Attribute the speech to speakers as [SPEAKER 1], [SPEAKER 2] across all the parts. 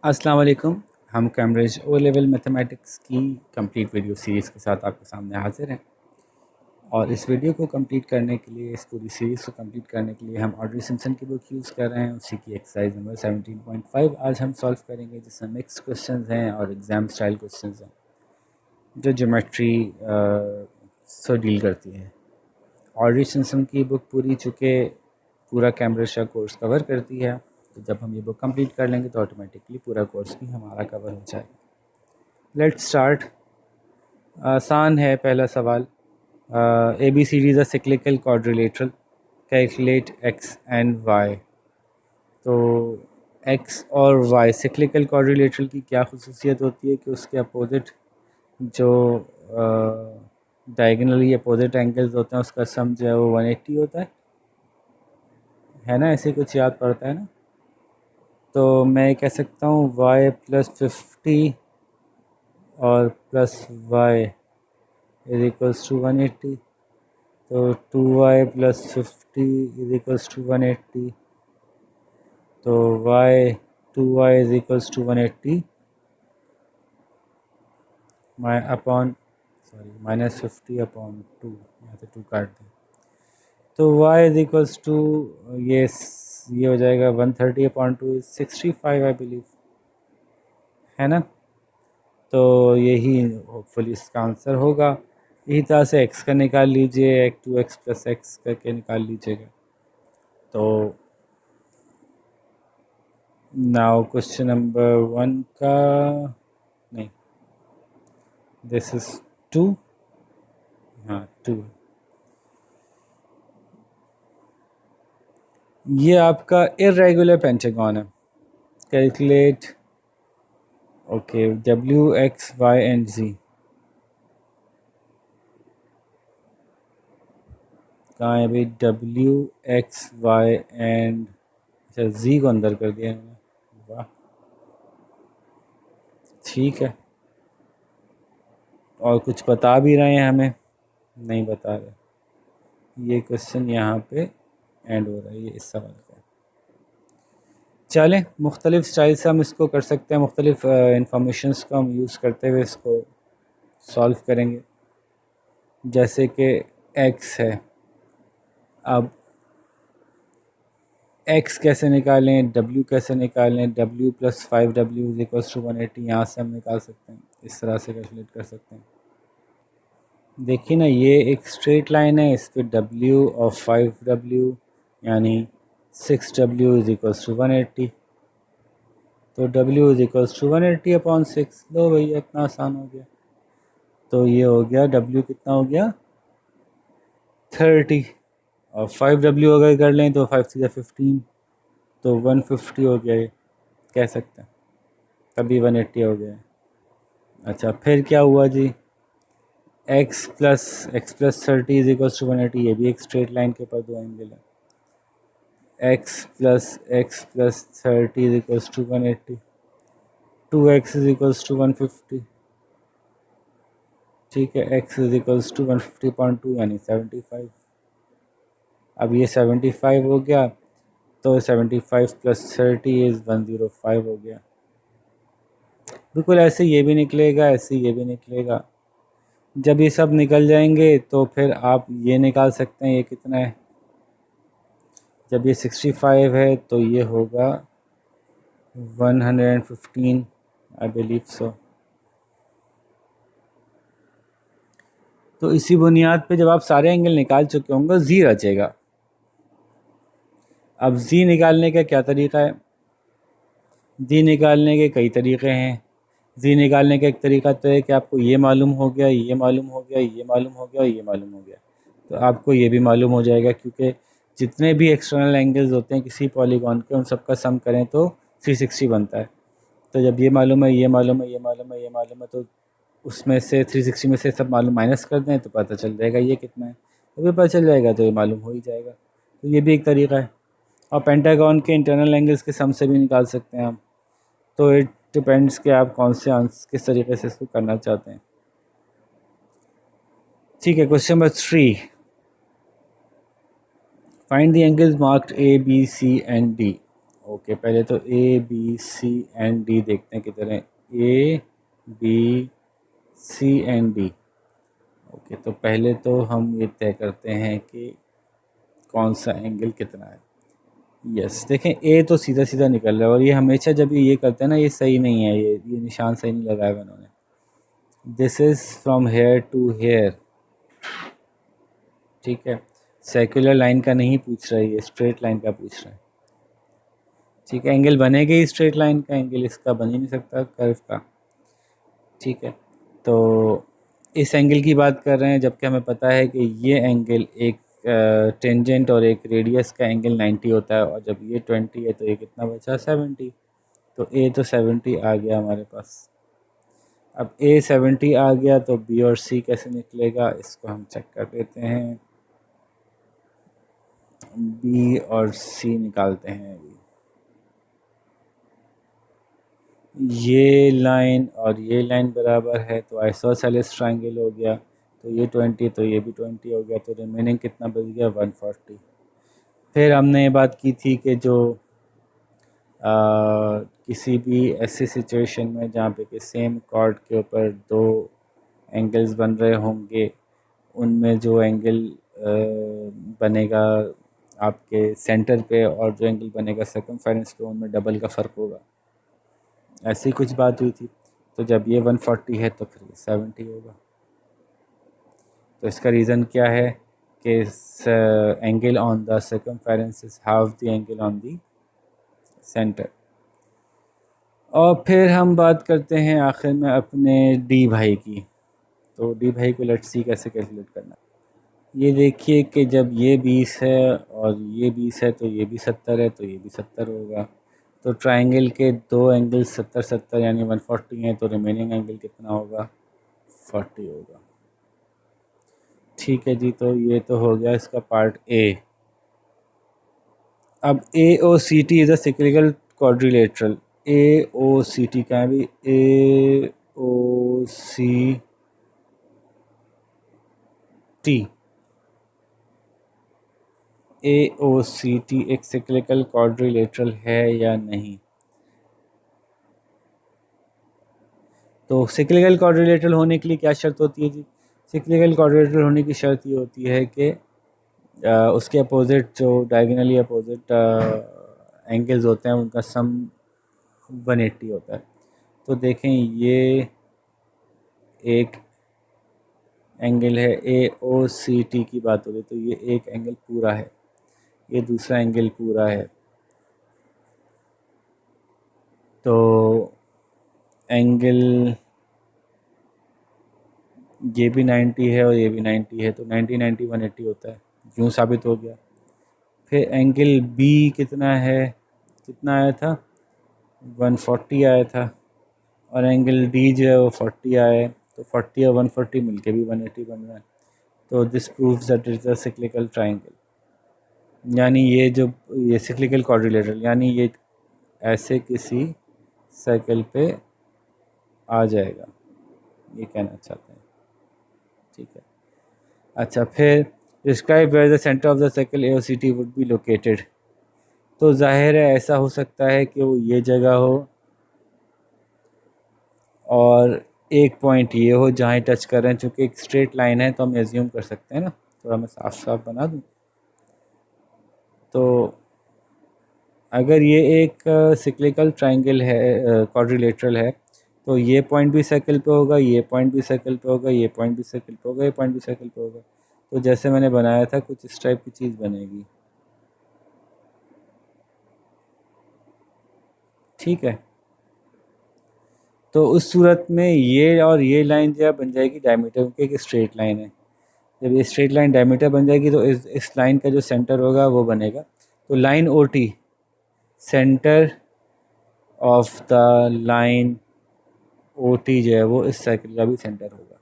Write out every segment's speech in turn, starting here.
[SPEAKER 1] अस्सलाम वालेकुम। हम कैम्ब्रिज ओ लेवल मैथमेटिक्स की कंप्लीट वीडियो सीरीज़ के साथ आपके सामने हाजिर हैं और इस वीडियो को कंप्लीट करने के लिए, इस पूरी सीरीज़ को कंप्लीट करने के लिए हम ऑड्री सिम्पसन की बुक यूज़ कर रहे हैं। उसी की एक्सरसाइज नंबर 17.5 आज हम सॉल्व करेंगे, जिसमें मिक्स क्वेश्चंस हैं और एग्ज़ाम स्टाइल क्वेश्चंस हैं जो ज्योमेट्री से डील करती है। ऑड्री सिम्पसन की बुक पूरी चूँकि पूरा कैम्ब्रिज का कोर्स कवर करती है, तो जब हम ये बुक कंप्लीट कर लेंगे तो ऑटोमेटिकली पूरा कोर्स भी हमारा कवर हो जाएगा। Let's start. आसान है पहला सवाल। A B C D is a cyclical quadrilateral, calculate x and y. तो एक्स और वाई सिक्लिकल क्वाड्रिलेटरल की क्या खुसूसियत होती है कि उसके अपोजिट जो डायगनली अपोजिट एंगल्स होते हैं उसका सम जो है वो 180 होता है ना, ऐसे कुछ याद पड़ता है ना। तो मैं कह सकता हूँ y प्लस 50 और plus y is equals to 180। तो 2y plus 50 is equals to 180। तो y is equals to 180 minus 50 upon 2, यहाँ से 2 काट दें। तो y इज इक्वल्स टू ये हो जाएगा 130 अपॉन 2 इज 65 आई बिलीव, है ना। तो यही होपफुली इसका आंसर होगा। इसी तरह से x का निकाल लीजिए, 2x प्लस एक्स करके निकाल लीजिएगा। तो नाउ क्वेश्चन नंबर 1 का नहीं, दिस इज 2, हाँ 2। ये आपका इर्रेगुलर पेंटागन है। Calculate okay w x y and z। कहाँ है भाई w x y एंड, अच्छा z को अंदर कर दिया इन्होंने, वाह ठीक है। और कुछ बता भी रहे हैं हमें? नहीं बता रहे। ये क्वेश्चन यहाँ पे एंड हो रहा है, ये इस सवाल का। चलें, मुख्तलिफ़ स्टाइल से हम इसको कर सकते हैं, मुख्तलिफ़ इंफॉर्मेशंस को हम यूज़ करते हुए इसको सॉल्व करेंगे। जैसे कि x है, अब x कैसे निकालें, w कैसे निकालें, w plus 5w is equals to 180, यहाँ से हम निकाल सकते हैं, इस तरह से कैलकुलेट कर सकते हैं। देखिए ना, ये एक स्ट्रेट लाइन है, इस पर w और 5w यानी 6w इज इक्वल्स टू 180। तो w is equals to 180 upon 6। लो भैया, इतना आसान हो गया। तो ये हो गया w कितना हो गया 30, और 5w अगर कर लें तो 5 से 15, तो 150 हो गया। ये कह सकते हैं, तभी 180 हो गया। अच्छा फिर क्या हुआ जी, x plus 30 is equals to 180, ये भी एक स्ट्रेट लाइन के ऊपर दो एंगल है। x plus 30 is equals to 180, 2x is equals to 150, ठीक है। x इज इक्वल्स टू 150.2 यानी 75। अब ये 75 हो गया, तो 75 प्लस 30 इज़ 105 हो गया। बिल्कुल ऐसे ये भी निकलेगा, ऐसे ये भी निकलेगा। जब ये सब निकल जाएंगे तो फिर आप ये निकाल सकते हैं, ये कितना है। जब ये 65 है तो ये होगा 115 आई बिलीव सो। तो इसी बुनियाद पे जब आप सारे एंगल निकाल चुके होंगे, जी रचेगा। अब जी निकालने का क्या तरीका है? जी निकालने के कई तरीके हैं। जी निकालने का एक तरीका तो है कि आपको ये मालूम हो गया, ये मालूम हो गया, ये मालूम हो गया, ये मालूम हो गया, तो आपको ये भी मालूम हो जाएगा, क्योंकि जितने भी एक्सटर्नल एंगल्स होते हैं किसी पॉलीगॉन के, उन सबका सम करें तो 360 बनता है। तो जब ये मालूम है, ये मालूम है, ये मालूम है, ये मालूम है, तो उसमें से 360 में से सब मालूम माइनस कर दें तो पता चल जाएगा ये कितना है। तो भी पता चल जाएगा तो ये मालूम हो ही जाएगा। तो ये भी एक तरीका है। और पेंटागन के इंटरनल एंगल्स के सम से भी निकाल सकते हैं हम। तो इट डिपेंड्स कि आप कौन से आंसर किस तरीके से इसको करना चाहते हैं। ठीक है, question number 3, find the angles marked A B C and D. Okay, पहले तो A B C and D देखते हैं किधर है। A B C and D. Okay, तो पहले तो हम ये तय करते हैं कि कौन सा एंगल कितना है। यस, देखें ए तो सीधा सीधा निकल रहा है, और ये हमेशा जब ये करते हैं ना, ये सही नहीं है, ये निशान सही नहीं लगाया हुआ इन्होंने। This is from here to here, ठीक है। सर्कुलर लाइन का नहीं पूछ रहा है, ये स्ट्रेट लाइन का पूछ रहा है, ठीक है। एंगल बनेगा ही स्ट्रेट लाइन का, एंगल इसका बन ही नहीं सकता कर्व का, ठीक है। तो इस एंगल की बात कर रहे हैं, जबकि हमें पता है कि ये एंगल एक टेंजेंट और एक रेडियस का एंगल 90 होता है, और जब ये 20 है तो ये कितना बचा, 70। तो ए तो 70 आ गया हमारे पास। अब ए 70 आ गया तो बी और सी कैसे निकलेगा, इसको हम चेक कर लेते हैं। बी और सी निकालते हैं अभी। ये लाइन और ये लाइन बराबर है तो आइसोसेलेस ट्रायंगल हो गया। तो ये 20 तो ये भी 20 हो गया, तो रिमेनिंग कितना बच गया, 140। फिर हमने ये बात की थी कि जो किसी भी ऐसी सिचुएशन में जहाँ पे कि सेम कॉर्ड के ऊपर दो एंगल्स बन रहे होंगे, उनमें जो एंगल बनेगा आपके सेंटर पे और जो एंगल बनेगा सर्कमफेरेंस पे, उनमें डबल का फ़र्क होगा। ऐसी कुछ बात हुई थी। तो जब ये 140 है तो फिर ये 70 होगा। तो इसका रीज़न क्या है कि angle on the circumference is half the angle on the centre. और फिर हम बात करते हैं आखिर में अपने डी भाई की। तो डी भाई को लेट्स सी कैसे कैलकुलेट करना। ये देखिए कि जब ये 20 है और ये 20 है तो ये भी 70 है, तो ये भी 70 होगा। तो ट्रायंगल के दो एंगल 70 70 यानी 140 हैं, तो रिमेनिंग एंगल कितना होगा, 40 होगा। ठीक है जी, तो ये तो हो गया इसका पार्ट ए। अब A O C T is a cyclical quadrilateral. A O C T क्या है भी, A O C T, A O C T एक सिक्लिकल क्वाड्रिलेटरल है या नहीं। तो सिक्लिकल क्वाड्रिलेटरल होने के लिए क्या शर्त होती है जी। सिक्लिकल क्वाड्रिलेटरल होने की शर्त ये होती है कि उसके अपोजिट जो डायगोनली अपोजिट एंगल्स होते हैं उनका सम 180 होता है। तो देखें ये एक एंगल है, ए ओ सी टी की बात हो रही, तो ये एक एंगल पूरा है, ये दूसरा एंगल पूरा है। तो एंगल ये भी 90 है और ये भी 90 है, तो 90 90 180 होता है, यूँ साबित हो गया। फिर एंगल बी कितना है, कितना आया था, 140 आया था, और एंगल डी जो है वो 40 आया है। तो 40 और 140 मिलके भी 180 बन रहा है। तो this proves that is a cyclical triangle, यानी ये जो ये सिक्लिकल क्वाड्रिलेटरल, यानी ये ऐसे किसी सर्कल पे आ जाएगा, ये कहना चाहते हैं, ठीक है। अच्छा, फिर describe where the centre of the circle A O C T would be located. तो जाहिर है ऐसा हो सकता है कि वो ये जगह हो और एक पॉइंट ये हो जहाँ टच कर रहे हैं। चूँकि एक स्ट्रेट लाइन है तो हम एज्यूम कर सकते हैं ना, थोड़ा मैं साफ साफ बना दूँ। तो अगर ये एक सिक्लिकल ट्रायंगल है, क्वाड्रिलेटरल है, तो ये पॉइंट भी सर्कल पे होगा, ये पॉइंट भी सर्कल पे होगा, ये पॉइंट भी सर्कल पे होगा, ये पॉइंट भी सर्कल पे होगा। तो जैसे मैंने बनाया था कुछ इस टाइप की चीज़ बनेगी, ठीक है। तो उस सूरत में ये और ये लाइन जो है बन जाएगी डायमीटर, क्योंकि एक स्ट्रेट लाइन है। जब ये स्ट्रेट लाइन डायमीटर बन जाएगी तो इस लाइन का जो सेंटर होगा वो बनेगा। तो line O T, centre of the line O T जो है वो इस सर्कल का भी सेंटर होगा,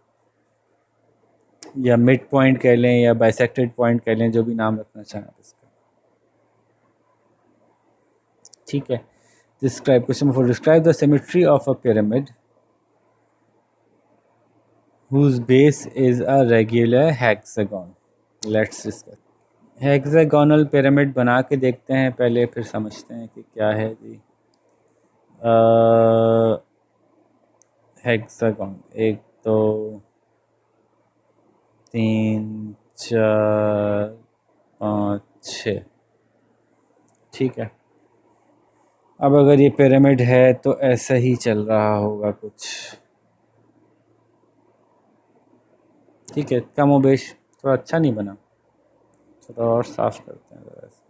[SPEAKER 1] या मिड पॉइंट कह लें या बाइसेक्टेड पॉइंट कह लें, जो भी नाम रखना चाहें आप इसका, ठीक है। Describe question for describe the symmetry of a pyramid whose base is a regular hexagon. Let's discuss. Hexagonal pyramid बना के देखते हैं पहले, फिर समझते हैं कि क्या है जी। हेक्सागोन 1 2 3 4 5 6, ठीक है। अब अगर ये पिरामिड है तो ऐसा ही चल रहा होगा कुछ, ठीक है। कमोबेश थोड़ा अच्छा नहीं बना, थोड़ा और साफ करते हैं ज़रा से।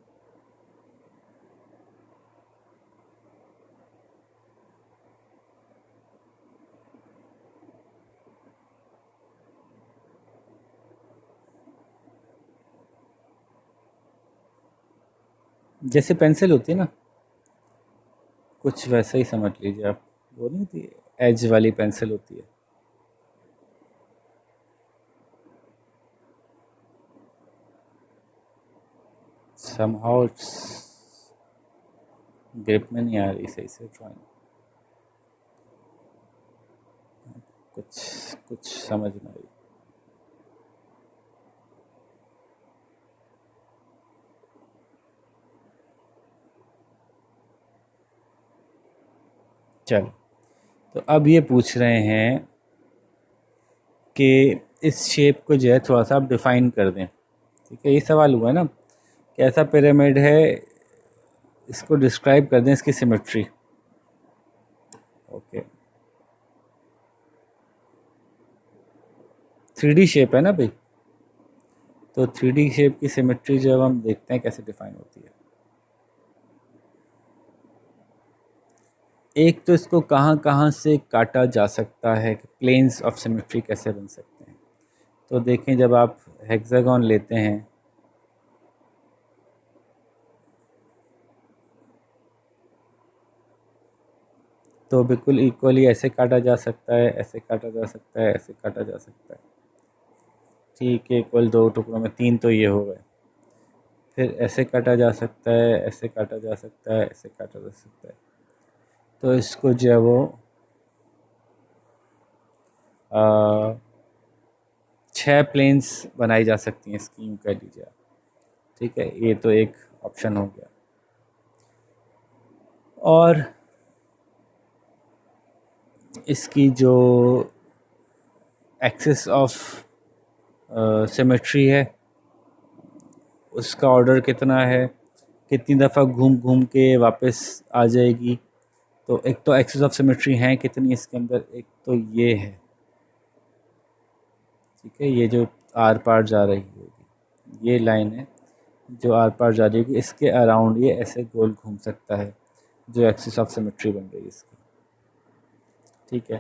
[SPEAKER 1] जैसे पेंसिल होती है ना, कुछ वैसा ही समझ लीजिए आप। वो नहीं होती, एज वाली पेंसिल होती है। समहाउ ग्रिप में नहीं आ रही सही से ड्राइंग, कुछ कुछ समझ नहीं आई। चलो, तो अब ये पूछ रहे हैं कि इस शेप को जो है थोड़ा सा आप डिफाइन कर दें, ठीक है। ये सवाल हुआ है ना, कैसा पिरामिड है, इसको डिस्क्राइब कर दें, इसकी सिमेट्री। ओके, 3D शेप है ना भाई, तो 3D शेप की सिमेट्री जब हम देखते हैं कैसे डिफाइन होती है। एक तो इसको कहाँ कहाँ से काटा जा सकता है, कि प्लेन्स ऑफ सिमेट्री कैसे बन सकते हैं। तो देखें, जब आप हेक्सागोन लेते हैं तो बिल्कुल इक्वली ऐसे काटा जा सकता है, ऐसे काटा जा सकता है, ऐसे काटा जा सकता है, ठीक है। इक्वल 2 टुकड़ों में 3 तो ये हो गए। फिर ऐसे काटा जा सकता है, ऐसे काटा जा सकता है, ऐसे काटा जा सकता है। तो इसको जो है वो 6 प्लेन्स बनाई जा सकती हैं, स्कीम कह लीजिए आप, ठीक है। ये तो एक ऑप्शन हो गया। और इसकी जो एक्सिस ऑफ सिमेट्री है, उसका ऑर्डर कितना है, कितनी दफ़ा घूम घूम के वापस आ जाएगी। तो एक तो एक्सिस ऑफ सिमेट्री हैं कितनी इसके अंदर, एक तो ये है, ठीक है। ये जो आर पार जा रही होगी, ये लाइन है जो आर पार जा रही होगी, इसके अराउंड ये ऐसे गोल घूम सकता है, जो एक्सिस ऑफ सिमेट्री बन रही है इसकी, ठीक है।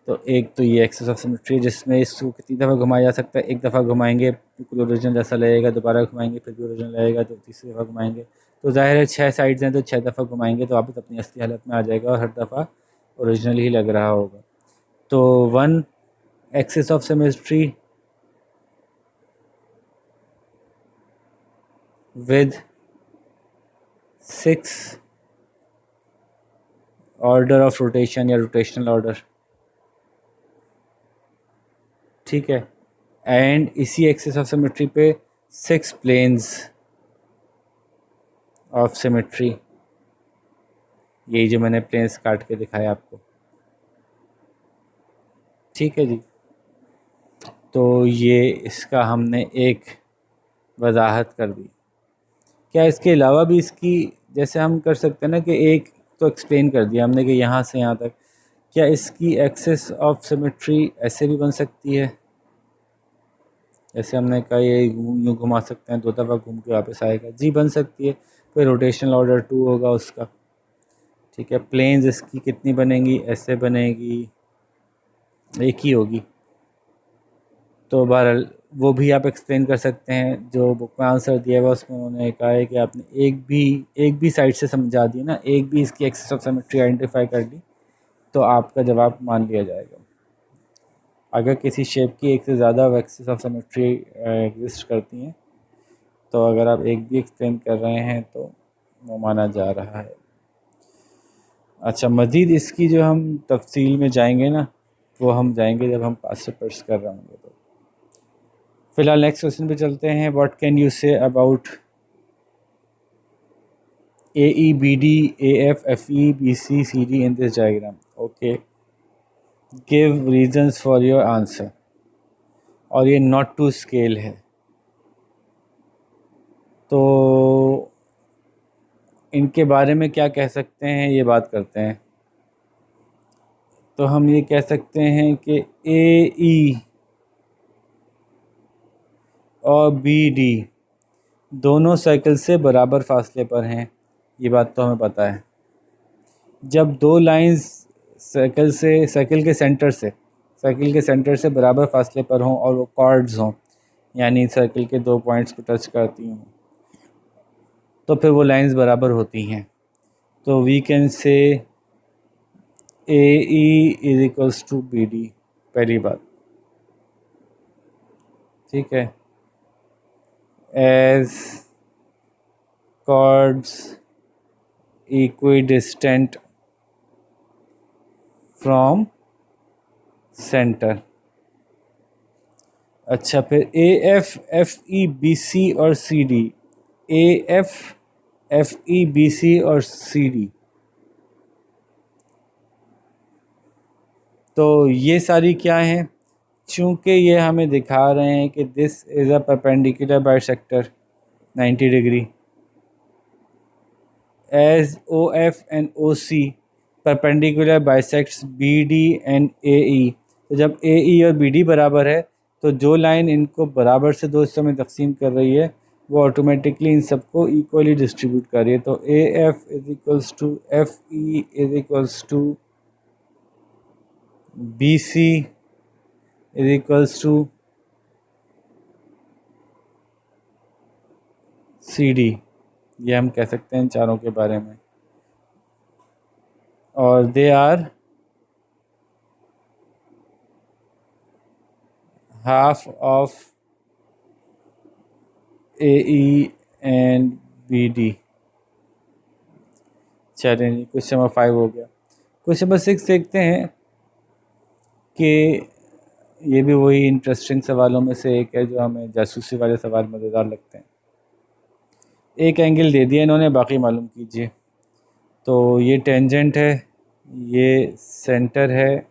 [SPEAKER 1] तो एक तो ये एक्सिस ऑफ सिमेट्री जिसमें इसको कितनी दफ़ा घुमाया जा सकता है, एक दफ़ा घुमाएंगे बिल्कुल ओरिजिनल जैसा लगेगा, दोबारा घुमाएंगे फिर भी ओरिजिनल लगेगा, तो तीसरी दफ़ा घुमाएंगे तो ज़ाहिर है 6 साइड्स हैं, तो 6 दफ़ा घुमाएंगे तो वापस अपनी असली हालत में आ जाएगा और हर दफ़ा ओरिजिनल ही लग रहा होगा। तो 1 axis of symmetry with 6 order of rotation या रोटेशनल ऑर्डर, ठीक है। एंड इसी एक्सिस ऑफ सिमेट्री पे 6 प्लेन्स ऑफ सिमेट्री, यही जो मैंने प्लेन्स काट के दिखाया आपको, ठीक है जी। तो ये इसका हमने एक वजाहत कर दी। क्या इसके अलावा भी इसकी, जैसे हम कर सकते हैं ना कि एक तो एक्सप्लेन कर दिया हमने कि यहाँ से यहाँ तक, क्या इसकी एक्सिस ऑफ सिमेट्री ऐसे भी बन सकती है, जैसे हमने कहा ये यूँ घुमा सकते हैं, 2 दफ़ा घूम के वापस आएगा, जी बन सकती है। फिर रोटेशनल ऑर्डर 2 होगा उसका, ठीक है। प्लेन्स इसकी कितनी बनेंगी, ऐसे बनेगी, एक ही होगी। तो बहरहाल वो भी आप एक्सप्लेन कर सकते हैं, जो बुक में आंसर दिया हुआ उसमें उन्होंने कहा है कि आपने एक भी साइड से समझा दी ना, एक भी इसकी एक्सिस ऑफ सिमेट्री आइडेंटिफाई कर ली, तो आपका जवाब मान लिया जाएगा। अगर किसी शेप की एक से ज़्यादा एक्सिस ऑफ सिमेट्री एग्जिस्ट करती हैं, तो अगर आप एक भी एक्सप्लेन कर रहे हैं तो वो माना जा रहा है। अच्छा, मज़ीद इसकी जो हम तफसील में जाएंगे ना, वो हम जाएंगे जब हम पास्ट पेपर्स कर रहे होंगे। तो फ़िलहाल नेक्स्ट क्वेश्चन पे चलते हैं। What can you say about A E B D A F F E B C C D in this diagram? Okay, give reasons for your answer. और ये नॉट टू स्केल है, तो इनके बारे में क्या कह सकते हैं ये बात करते हैं। तो हम ये कह सकते हैं कि ए ई और बी डी दोनों सर्कल से बराबर फासले पर हैं, ये बात तो हमें पता है। जब दो लाइंस सर्कल के सेंटर से बराबर फासले पर हों और वो कॉर्ड्स हों, यानी सर्कल के दो पॉइंट्स को टच करती हों, तो फिर वो लाइंस बराबर होती हैं। तो we can say A E is equals to B D, पहली बात, ठीक है। As chords equidistant from center। अच्छा, फिर A F F E B C और C D, A F F E B C और सी डी, तो ये सारी क्या हैं? चूँकि ये हमें दिखा रहे हैं कि this is a perpendicular bisector 90 degree, as OF and OC perpendicular bisects BD and AE। तो जब AE और BD बराबर है तो जो लाइन इनको बराबर से दो हिस्सों में तकसीम कर रही है वो ऑटोमेटिकली इन सबको इक्वली डिस्ट्रीब्यूट कर रही है। तो AF is equals to FE is equals to BC is equals to CD। ये हम कह सकते हैं इन चारों के बारे में। और they are half of AE and BD। चलें जी, क्वेश्चन नंबर 5 हो गया। क्वेश्चन नंबर 6 देखते हैं कि ये भी वही इंटरेस्टिंग सवालों में से एक है जो हमें जासूसी वाले सवाल मज़ेदार लगते हैं। एक एंगल दे दिया इन्होंने, बाकी मालूम कीजिए। तो ये टेंजेंट है, ये सेंटर है,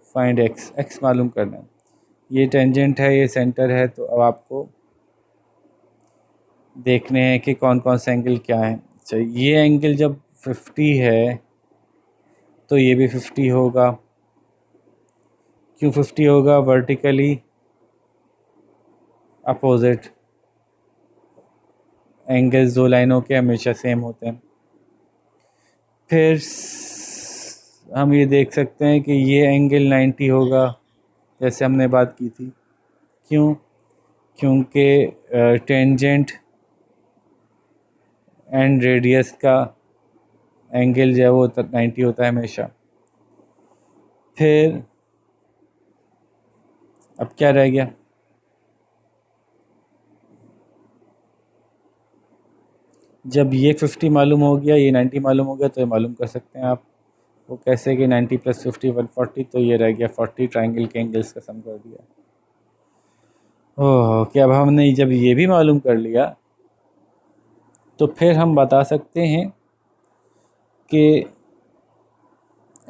[SPEAKER 1] फाइंड एक्स, एक्स मालूम करना है। ये टेंजेंट है, ये सेंटर है, तो अब आपको देखने हैं कि कौन कौन से एंगल क्या है। अच्छा, ये एंगल जब 50 है तो ये भी 50 होगा। क्यों 50 होगा? वर्टिकली अपोजिट एंगल्स दो लाइनों के हमेशा सेम होते हैं। फिर हम ये देख सकते हैं कि ये एंगल 90 होगा, जैसे हमने बात की थी। क्यों? क्योंकि टेंजेंट एंड रेडियस का एंगल जो है वो 90 होता है हमेशा। फिर अब क्या रह गया? जब ये 50 मालूम हो गया, ये 90 मालूम हो गया, तो ये मालूम कर सकते हैं आप वो कैसे कि 90 + 50 140, तो ये रह गया 40। ट्राइंगल के एंगल्स का सम कर दिया। ओह, कि अब हमने जब ये भी मालूम कर लिया तो फिर हम बता सकते हैं कि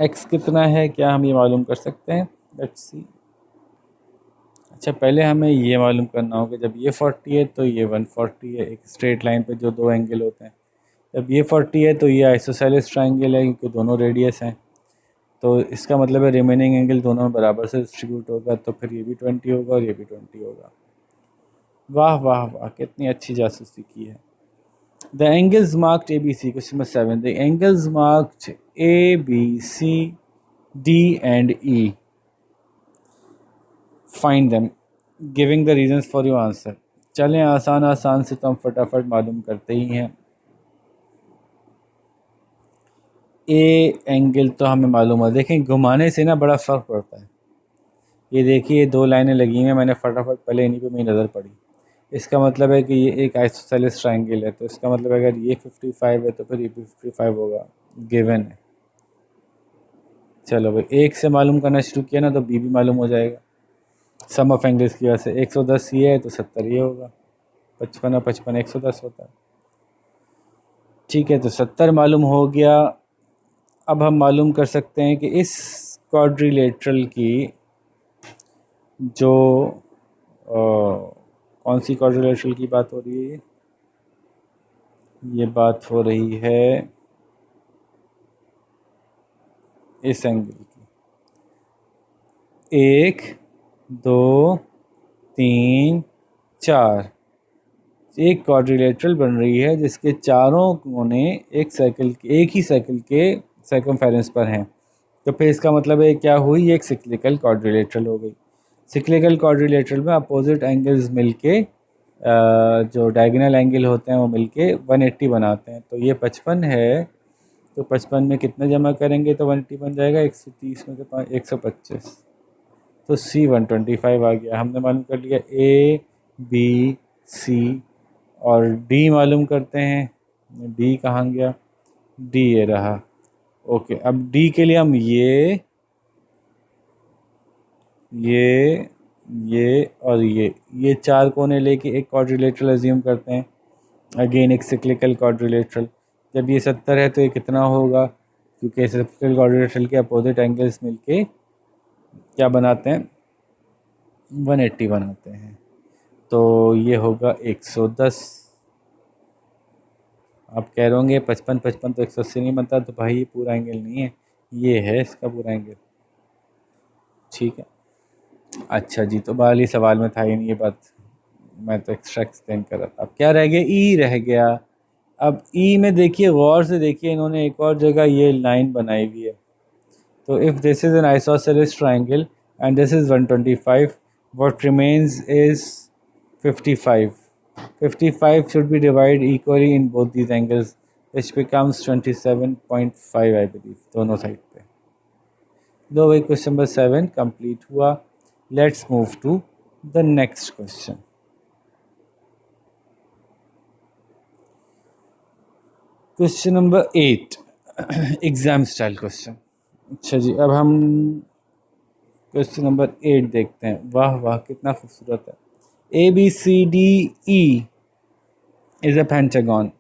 [SPEAKER 1] x कितना है। क्या हम ये मालूम कर सकते हैं? Let's see. अच्छा, पहले हमें ये मालूम करना होगा जब ये 40 है तो ये 140 है। एक स्ट्रेट लाइन पे जो दो एंगल होते हैं, जब ये 40 है तो ये आइसोसेलेस ट्राइंगल है क्योंकि दोनों रेडियस हैं। तो इसका मतलब है रिमेनिंग एंगल दोनों में बराबर से डिस्ट्रीब्यूट होगा, तो फिर ये भी 20 होगा और ये भी 20 होगा। वाह वाह वाह, कितनी अच्छी जासूसी की है। The angles marked ABC, question number 7। The angles marked ABC, D and E, find them giving the reasons for your answer. चलें, आसान आसान से तो हम फटाफट मालूम करते ही हैं। ए एंगल तो हमें मालूम है, देखें घुमाने से ना बड़ा फ़र्क पड़ता है। ये देखिए दो लाइनें लगी हैं, मैंने फटाफट पहले इन्हीं पे मेरी नज़र पड़ी। इसका मतलब है कि ये एक आइसोसेलेस ट्रायंगल है, तो इसका मतलब अगर ये 55 है तो फिर ये भी 55 होगा, गिवन है। चलो भाई, एक से मालूम करना शुरू किया ना तो बी भी मालूम हो जाएगा। सम ऑफ एंगल्स की वजह से 110 ये है तो 70 ये होगा, 55 और 55 110 होता है। ठीक है, तो 70 मालूम हो गया। अब हम मालूम कर सकते हैं कि इस क्वाड्रिलेटरल की जो कौन सी क्वाड्रिलेटरल की बात हो रही है, ये बात हो रही है इस एंगल की। 1 2 3 4 एक क्वाड्रिलेटरल बन रही है जिसके चारों कोने एक ही सर्कल के सर्कमफेरेंस पर हैं। तो फिर इसका मतलब है क्या हुई, एक सिक्लिकल क्वाड्रिलेटरल हो गई। सिक्लिकल क्वाड्रिलेटरल में अपोजिट एंगल्स मिलके जो डायगोनल एंगल होते हैं वो मिलके 180 बनाते हैं। तो ये 55 है, तो 55 में कितना जमा करेंगे तो 180 बन जाएगा, 130 में से 125, तो सी 125 आ गया। हमने मालूम कर लिया ए बी सी, और डी मालूम करते हैं। डी कहाँ गया, डी ये रहा। ओके, अब डी के लिए हम ये और ये चार कोने लेके एक क्वाड्रिलेटरल अज्यूम करते हैं। अगेन एक सिक्लिकल क्वाड्रिलेटरल। जब ये 70 है तो ये कितना होगा, क्योंकि सिक्लिकल क्वाड्रिलेटरल के अपोजिट एंगल्स मिलके क्या बनाते हैं, 180 बनाते हैं। तो ये होगा 110। आप कह रहे होंगे 55 55 तो 180 नहीं बनता, तो भाई ये पूरा एंगल नहीं है, ये है इसका पूरा एंगल। ठीक है, अच्छा जी, तो वाली सवाल में था ही नहीं ये बात, मैं तो एक्स्ट्रा एक्सप्लेन कर रहा था। अब क्या रह गया, ई रह गया। अब ई में देखिए, गौर से देखिए, इन्होंने एक और जगह ये लाइन बनाई हुई है। तो if this is an isosceles triangle and this is 125, what remains is 55. 55 should be divided equally in both these angles, which becomes 27.5 I believe, दोनों साइड पे। लो भाई, क्वेश्चन नंबर 7 कंप्लीट हुआ। Let's move to the next question. Question number 8 exam style question. अच्छा जी, अब हम question number 8 देखते हैं। वाह वाह, कितना खूबसूरत है। A B C D E is a pentagon.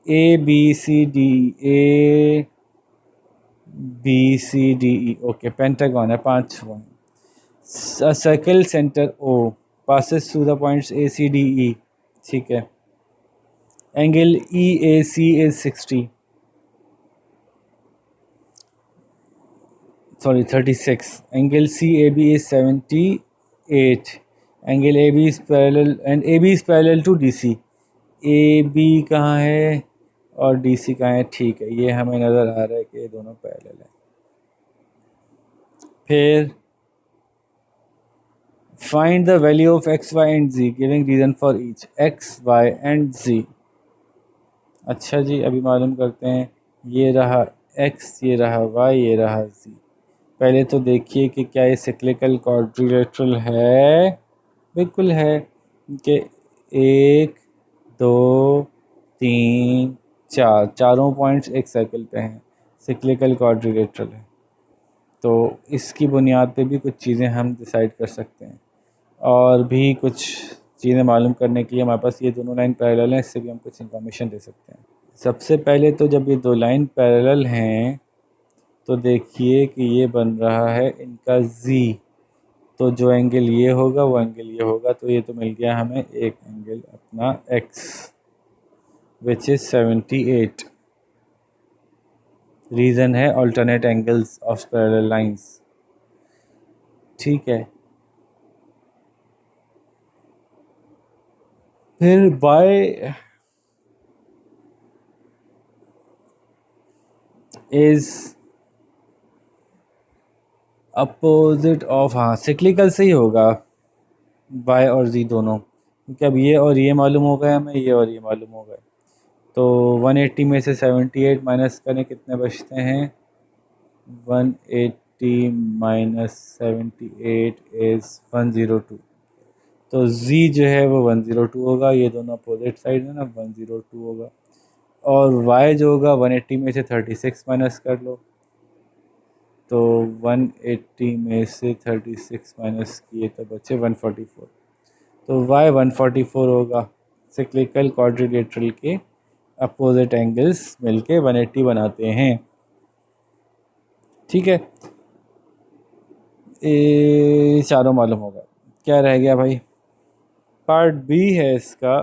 [SPEAKER 1] A B C D, A B C D E, okay, pentagon है, 5 point. Circle centre O passes through the points A C D E, ठीक है। Angle E A C is 60, sorry 36। Angle C A B is 78। Angle A B is parallel and A B is parallel to D C. A B कहाँ है और D C कहाँ है, ठीक है, ये हमें नज़र आ रहा है कि ये दोनों पैरेलल हैं। फिर find the value of X Y and Z giving reason for each, X Y and Z. अच्छा जी, अभी मालूम करते हैं। ये रहा एक्स, ये रहा वाई, ये रहा जी। पहले तो देखिए कि क्या ये सिक्लिकल क्वाड्रिलेटरल है। बिल्कुल है, कि 1 2 3 4 चारों पॉइंट्स एक सर्कल पे हैं, सिक्लिकल क्वाड्रिलेटरल है। तो इसकी बुनियाद पे भी कुछ चीज़ें हम डिसाइड कर सकते हैं, और भी कुछ चीज़ें मालूम करने के लिए हमारे पास ये दोनों लाइन पैरेलल हैं, इससे भी हम कुछ इन्फॉर्मेशन दे सकते हैं। सबसे पहले तो जब ये दो लाइन पैरेलल हैं तो देखिए कि ये बन रहा है इनका Z। तो जो एंगल ये होगा वो एंगल ये होगा, तो ये तो मिल गया हमें एक एंगल अपना X, विच इज़ 78। रीज़न है alternate angles of parallel lines. ठीक है, फिर y इज अपोजिट ऑफ, हाँ सिक्लिकल से ही होगा y और z दोनों, क्योंकि अब ये और ये मालूम हो गए हमें, ये और ये मालूम हो गए। तो 180 में से 78 माइनस करें, कितने बचते हैं, 180 माइनस 78 इज़ 102। तो z जो है वो 102 होगा, ये दोनों अपोजिट साइड है ना, 102 होगा। और y जो होगा 180 में से 36 माइनस कर लो, तो 180 में से 36 माइनस किए तो बचे 144। तो y 144 होगा। सिक्लिकल क्वाड्रिलेटरल के अपोजिट एंगल्स मिलके 180 बनाते हैं। ठीक है, ये चारों मालूम होगा। क्या रह गया भाई? पार्ट बी है इसका।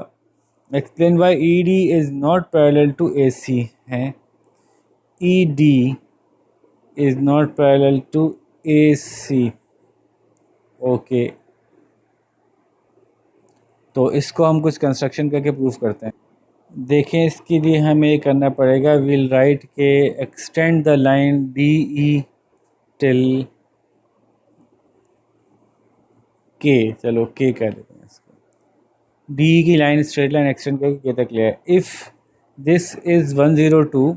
[SPEAKER 1] Explain why E D is not parallel to A C है। E D is not parallel to A C. Okay, तो इसको हम कुछ कंस्ट्रक्शन करके प्रूफ करते हैं। देखें, इसके लिए हमें ये करना पड़ेगा, विल राइट के extend the line D E till के। चलो के कह लेते हैं इसको। डी की लाइन स्ट्रेट लाइन एक्सटेंड करके के तक लिया है। If this is 102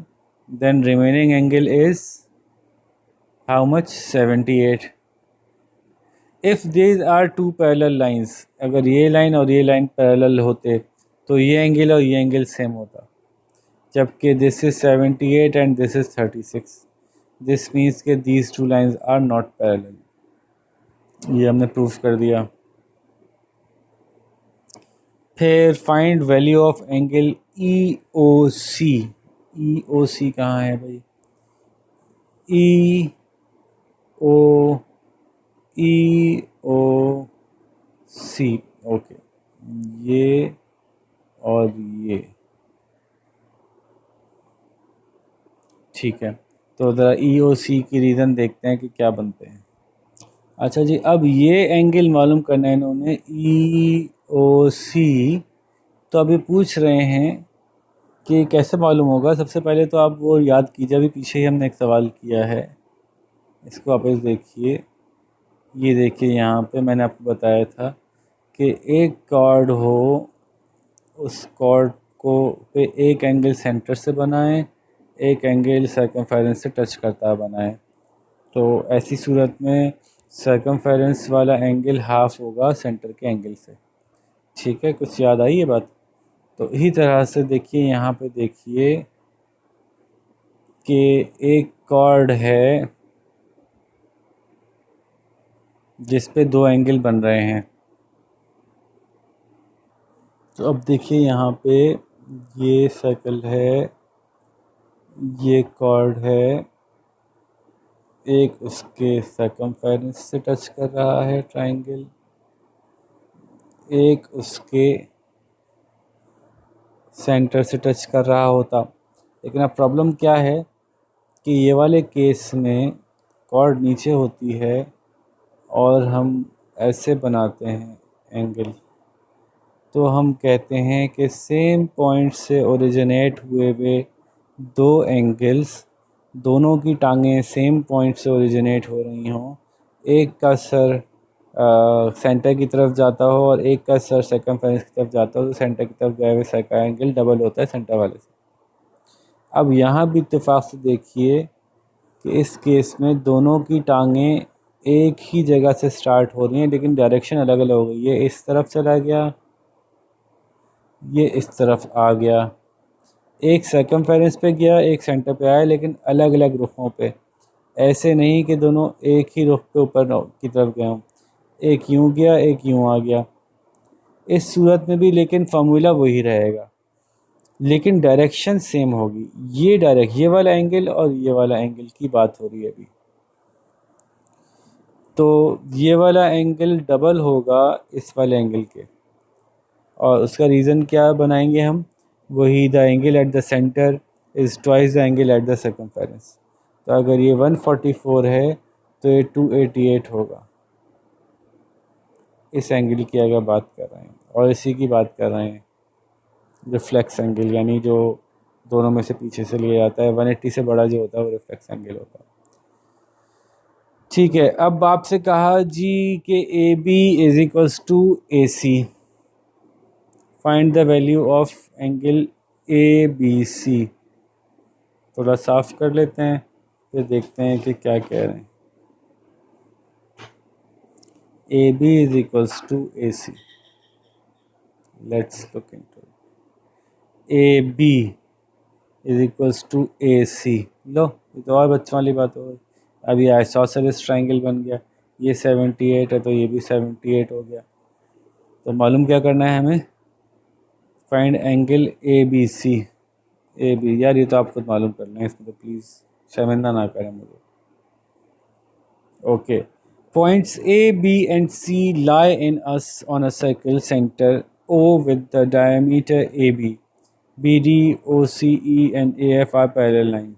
[SPEAKER 1] then remaining angle is how much? 78। If these are two parallel lines, अगर ये लाइन और ये लाइन पैरेलल होते तो ये एंगल और ये एंगल सेम होता, जबकि this is 78 and this is 36। This means के these two lines are not parallel. ये हमने प्रूफ कर दिया। फिर find value of angle E O C. E O C कहाँ है भाई? ई ओ ई ओ सी। ओके, ये और ये। ठीक है, तो ज़रा ई ओ सी की रीज़न देखते हैं कि क्या बनते हैं। अच्छा जी, अब ये एंगल मालूम करना है इन्होंने, ई ओ सी। तो अभी पूछ रहे हैं कि कैसे मालूम होगा। सबसे पहले तो आप वो याद कीजिए, अभी पीछे ही हमने एक सवाल किया है, इसको वापस देखिए। ये देखिए, यहाँ पे मैंने आपको बताया था कि एक कॉर्ड हो, उस कॉर्ड को पे एक एंगल सेंटर से बनाएं, एक एंगल सर्कमफेरेंस से टच करता बनाएं। तो ऐसी सूरत में सर्कमफेरेंस वाला एंगल हाफ होगा सेंटर के एंगल से। ठीक है, कुछ याद आई ये बात? तो इसी तरह से देखिए, यहाँ पे देखिए कि एक कॉर्ड है जिस पे दो एंगल बन रहे हैं। तो अब देखिए, यहाँ पे ये सर्कल है, ये कॉर्ड है, एक उसके सर्कमफेरेंस से टच कर रहा है ट्रायंगल, एक उसके सेंटर से टच कर रहा होता। लेकिन अब प्रॉब्लम क्या है कि ये वाले केस में कॉर्ड नीचे होती है और हम ऐसे बनाते हैं एंगल, तो हम कहते हैं कि सेम पॉइंट से ओरिजिनेट हुए हुए दो एंगल्स, दोनों की टांगें सेम पॉइंट से ओरिजिनेट हो रही हों, एक का सर सेंटर की तरफ जाता हो और एक का सर सर्कमफेरेंस की तरफ जाता हो, तो सेंटर की तरफ गए हुए सर का एंगल डबल होता है सेंटर वाले से। अब यहाँ भी इत्तेफाक से देखिए कि इस केस में दोनों की टांगें एक ही जगह से स्टार्ट हो रही हैं, लेकिन डायरेक्शन अलग अलग हो गई। ये इस तरफ चला गया, ये इस तरफ आ गया। एक सर्कमफेरेंस पे गया, एक सेंटर पे आया, लेकिन अलग अलग रुखों पे। ऐसे नहीं कि दोनों एक ही रुख पे ऊपर की तरफ गए हों, एक यूँ गया, एक यूँ आ गया। इस सूरत में भी लेकिन फार्मूला वही रहेगा, लेकिन डायरेक्शन सेम होगी। ये वाला एंगल और ये वाला एंगल की बात हो रही है अभी। तो ये वाला एंगल डबल होगा इस वाले एंगल के, और उसका रीज़न क्या बनाएंगे हम? वही, the angle eight the centre is twice the angle at the circumference. तो अगर ये 144 है तो ये 288 होगा। इस एंगल की अगर बात कर रहे हैं, और इसी की बात कर रहे हैं रिफ्लेक्स एंगल, यानी जो दोनों में से पीछे से लिया जाता है। 180 से बड़ा जो होता है वो रिफ्लेक्स एंगल होता है। ठीक है, अब आपसे कहा जी कि A B is equals to A C. Find the value of angle A B C. थोड़ा साफ कर लेते हैं, फिर देखते हैं कि क्या कह रहे हैं। A B is equals to A C. Let's look into A B is equals to A C. लो, ये तो और बच्चों वाली बात हो गई। अब ये आइसोसेलेस ट्रायंगल बन गया, ये 78 है तो ये भी 78 हो गया। तो मालूम क्या करना है हमें, find angle A B C. A B, यार ये तो आप खुद मालूम कर लें, इसमें तो प्लीज़ शर्मिंदा ना करें मुझे। Okay, points A B and C lie in us on a circle centre O with the diameter A B, B D O C E and A F are parallel line.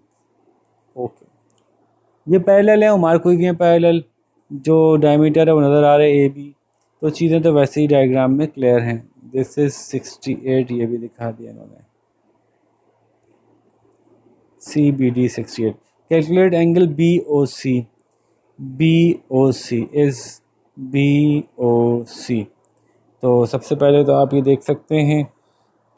[SPEAKER 1] Okay, ये parallel है, mark हुई गई हैं parallel, जो diameter है वो नज़र आ रहा है ए बी, तो चीज़ें तो वैसे ही डायग्राम में क्लियर हैं। दिस इज 68, ये भी दिखा दिया इन्होंने, C B D 68। Calculate angle B O C, B O C is B O C. तो सबसे पहले तो आप ये देख सकते हैं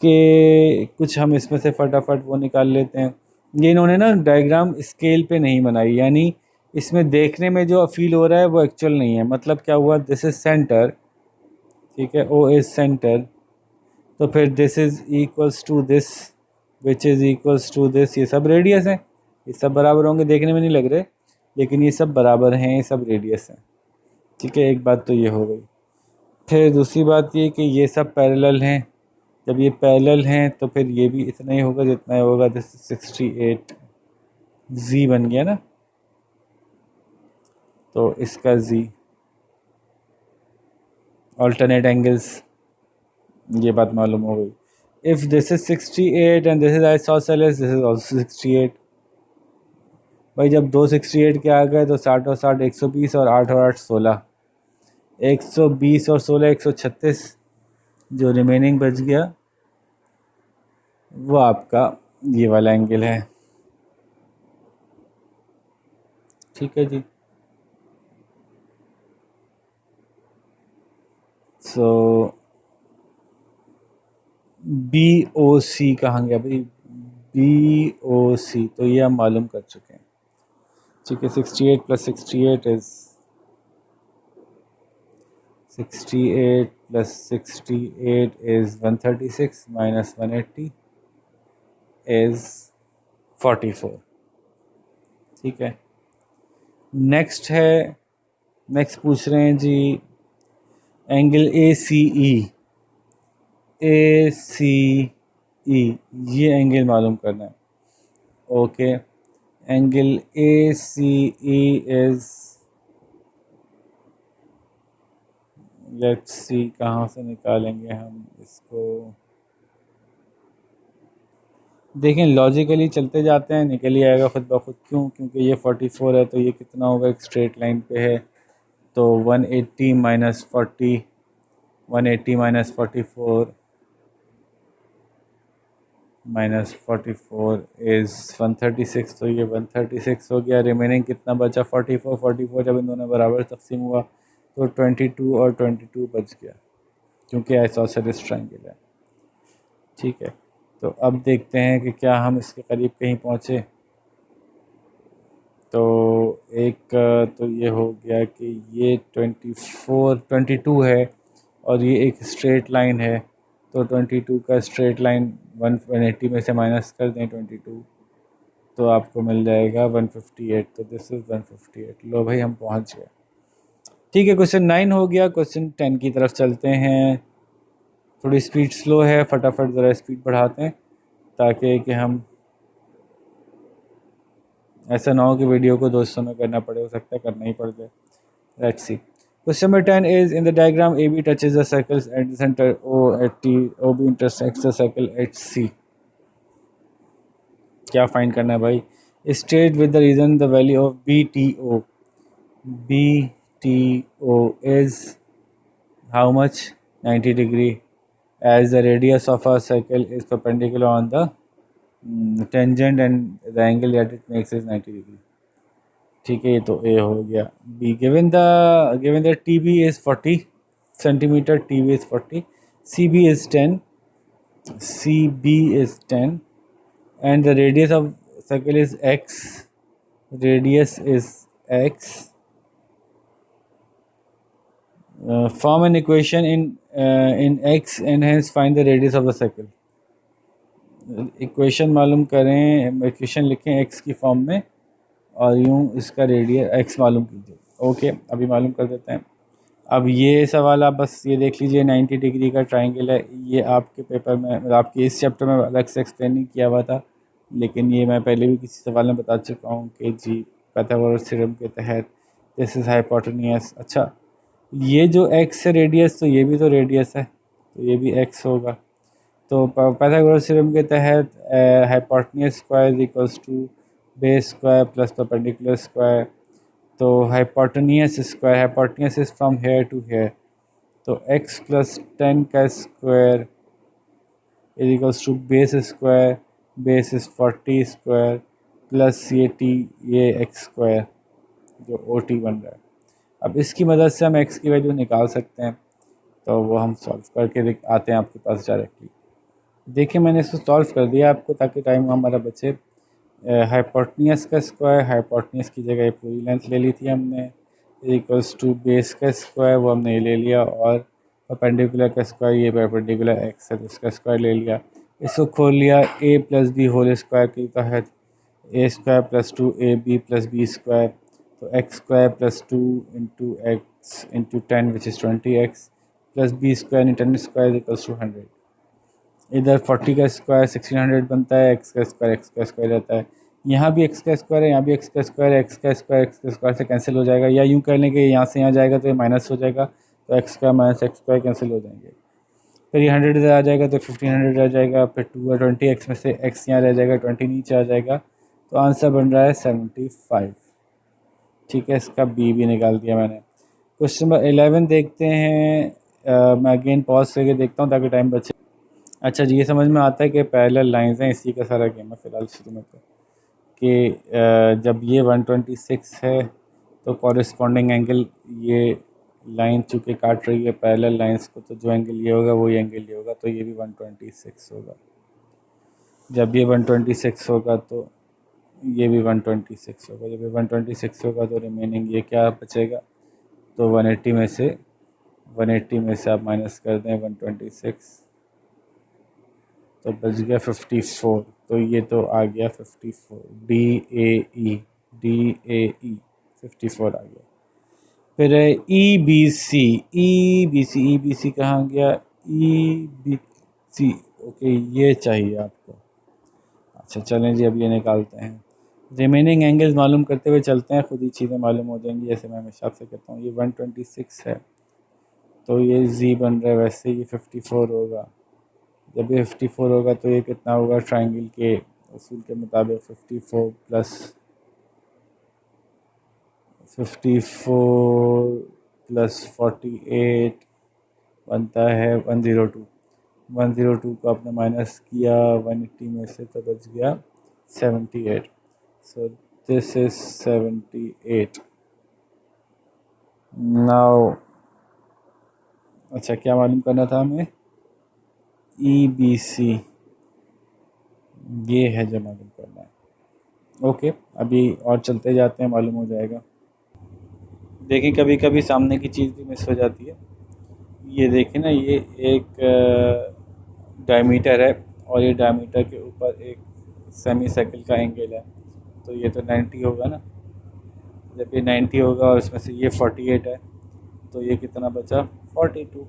[SPEAKER 1] कि कुछ हम इसमें से फटाफट वो निकाल लेते हैं। ये इन्होंने ना डायग्राम स्केल पे नहीं बनाई, यानी इसमें देखने में जो फील हो रहा है वो एक्चुअल नहीं है। मतलब क्या हुआ, दिस इज सेंटर, ठीक है, ओ इज सेंटर, तो फिर this is equals to this which is equals to this, ये सब रेडियस हैं, ये सब बराबर होंगे, देखने में नहीं लग रहे लेकिन ये सब बराबर हैं, ये सब रेडियस हैं, ठीक है। एक बात तो ये हो गई। फिर दूसरी बात ये कि ये सब पैरेलल हैं, जब ये पैरेलल हैं तो फिर ये भी इतना ही होगा जितना ही होगा, दिस 68 जी बन गया ना, तो इसका जी अल्टरनेट एंगल्स, ये बात मालूम हो गई। If this is 68 and this is isosceles, this is also 68। भाई जब दो 68 के आ गए तो 60 और 60 120 और 8 और 8 16, 120 और 16 136, जो रिमेनिंग बच गया वो आपका ये वाला एंगल है, ठीक है जी। सो बी ओ सी कहाँ गया भाई, बी ओ सी, तो ये हम मालूम कर चुके हैं, ठीक है। 68 plus 68 is 68 plus 68 is 136 minus 180 is 44, ठीक है। नेक्स्ट है, नेक्स्ट पूछ रहे हैं जी angle A C E, A C ई, ये एंगल मालूम करना है। Okay, angle A C E is, let's see कहाँ से निकालेंगे हम इसको, देखें लॉजिकली चलते जाते हैं, निकल ही आएगा खुद ब खुद। क्यों, क्योंकि ये 44 है तो ये कितना होगा, एक स्ट्रेट लाइन पे है, तो 180 माइनस 40, 180 माइनस 44 माइनस 44 इज़ 136, तो ये 136 हो गया। रिमेनिंग कितना बचा, 44, 44 जब इन दोनों बराबर तकसीम हुआ तो 22 और 22 बच गया, क्योंकि आइसोसेलेस ट्रायंगल है, ठीक है। तो अब देखते हैं कि क्या हम इसके करीब कहीं पहुँचे। तो एक तो ये हो गया कि ये 22 है और ये एक स्ट्रेट लाइन है, तो 22 का स्ट्रेट लाइन 180 में से माइनस कर दें 22, तो आपको मिल जाएगा 158, तो दिस इज़ 158। लो भाई हम पहुंच गए, ठीक है। क्वेश्चन 9 हो गया, क्वेश्चन 10 की तरफ चलते हैं। थोड़ी स्पीड स्लो है, फटाफट ज़रा स्पीड बढ़ाते हैं ताकि कि हम, ऐसा ना हो कि वीडियो को दोस्तों में करना पड़े, हो सकता है करना ही पड़ जाए। Let's see, question number 10 is in the diagram A B touches the circles at the centre O at T, O B intersects the circle at C. क्या फाइंड करना है भाई, state with the reason the value of B T O, B T O is how much, 90 degree, as the radius of a circle is perpendicular on the tangent and the angle that it makes is 90 degree, ठीक है। ये तो a हो गया। B, given the T B is 40 centimetre, T B is 40, C B is 10, C B is 10 and the radius of circle is x, radius is x. Form an equation in x and hence find the radius of the circle. Equation मालूम करें, equation लिखें x की form में और यूँ इसका radius x मालूम कीजिए। ओके, अभी मालूम कर देते हैं। अब ये सवाल आप बस ये देख लीजिए, 90 डिग्री का ट्रायंगल है। ये आपके पेपर में, मतलब आपके इस चैप्टर में अलग से एक्सप्लेन नहीं किया हुआ था, लेकिन ये मैं पहले भी किसी सवाल में बता चुका हूँ कि जी पाइथागोरस थ्योरम के तहत दिस इज़ हाइपोटेन्यूस। अच्छा, ये जो एक्स है रेडियस, तो ये भी तो रेडियस है, तो ये भी एक्स होगा। तो पाइथागोरस थ्योरम के तहत hypotenuse square equals to base square plus perpendicular square. तो hypotenuse square, hypotenuse is from here to here, तो x प्लस 10 का square is equals to base square, base is 40 square plus ये t, ये x square जो OT बन रहा है। अब इसकी मदद से हम x की वैल्यू निकाल सकते हैं, तो वो हम सॉल्व करके आते हैं आपके पास डायरेक्टली। देखिए मैंने इसको सॉल्व कर दिया आपको ताकि टाइम हमारा बचे। हाइपोटेन्यूस का स्क्वायर, हाइपोटेन्यूस की जगह ये पूरी लेंथ ले ली थी हमने, इक्वल्स टू बेस का स्क्वायर, वो हमने ये ले लिया, और परपेंडिकुलर का स्क्वायर, ये परपेंडिकुलर एक्स है तो इसका स्क्वायर ले लिया। इसको खोल लिया a plus B whole square के तहत, ए स्क्वायर प्लस 2ab प्लस बी स्क्वायर, तो X square plus 2 into X into 10 which is 20x plus B square into 10 square equals to 100। इधर 40 का स्क्वायर 1600 बनता है, एक्स का स्क्वायर रहता है। यहाँ भी एक्स का स्क्वायर है, यहाँ भी एक्स का स्क्वायर है, एक्स का स्क्वायर से कैंसिल हो जाएगा, या यूँ कर लेंगे यहाँ से यहाँ जाएगा तो ये माइनस हो जाएगा, तो X square minus x square cancel हो जाएंगे। फिर ये 100 इधर आ जाएगा तो 1500 रह जाएगा, फिर 2 और 20 एक्स में से एक्स यहाँ रह जाएगा, 20 नीचे आ जाएगा, तो आंसर बन रहा है 75। ठीक है, इसका बी भी निकाल दिया मैंने। क्वेश्चन नंबर 11 देखते हैं। मैं अगेन पॉज करके देखता हूँ ताकि टाइम बचे। अच्छा जी, ये समझ में आता है कि पैरेलल लाइंस हैं, इसी का सारा गेम है फ़िलहाल शुरू में, तो कि जब ये 126 है तो कॉरेस्पॉन्डिंग एंगल, ये लाइन चूँकि काट रही है पैरेलल लाइंस को, तो जो एंगल ये होगा वही एंगल ये होगा, तो ये भी 126 होगा। जब ये 126 होगा तो ये भी 126 होगा। जब ये 126 होगा तो रिमेनिंग ये क्या बचेगा, तो 180 में से आप माइनस कर दें 126, तो बच गया 54। तो ये तो आ गया 54, DAE 54 आ गया। फिर है EBC कहाँ गया, EBC, ओके ये चाहिए आपको। अच्छा चलें जी, अब ये निकालते हैं। रिमेनिंग एंगल्स मालूम करते हुए चलते हैं, खुद ही चीज़ें मालूम हो जाएंगी, जैसे मैं हमेशा आपसे कहता हूँ। ये 126 है तो ये Z बन रहा है, वैसे ये 54 होगा। जब ये 54 होगा तो ये कितना होगा, ट्रायंगल के उसूल के मुताबिक 54 प्लस 48 बनता है 102। 102 को आपने माइनस किया 180 में से, तो बच गया 78। So this is 78 now. अच्छा, क्या मालूम करना था हमें, EBC, ये है जो मालूम करना है। ओके, अभी और चलते जाते हैं, मालूम हो जाएगा। देखें कभी कभी सामने की चीज़ भी मिस हो जाती है। ये देखें ना, ये एक डायमीटर है और ये डायमीटर के ऊपर एक सेमी सर्कल का एंगल है, तो ये तो 90 होगा ना। जब ये 90 होगा और इसमें से ये 48 है, तो ये कितना बचा, 42।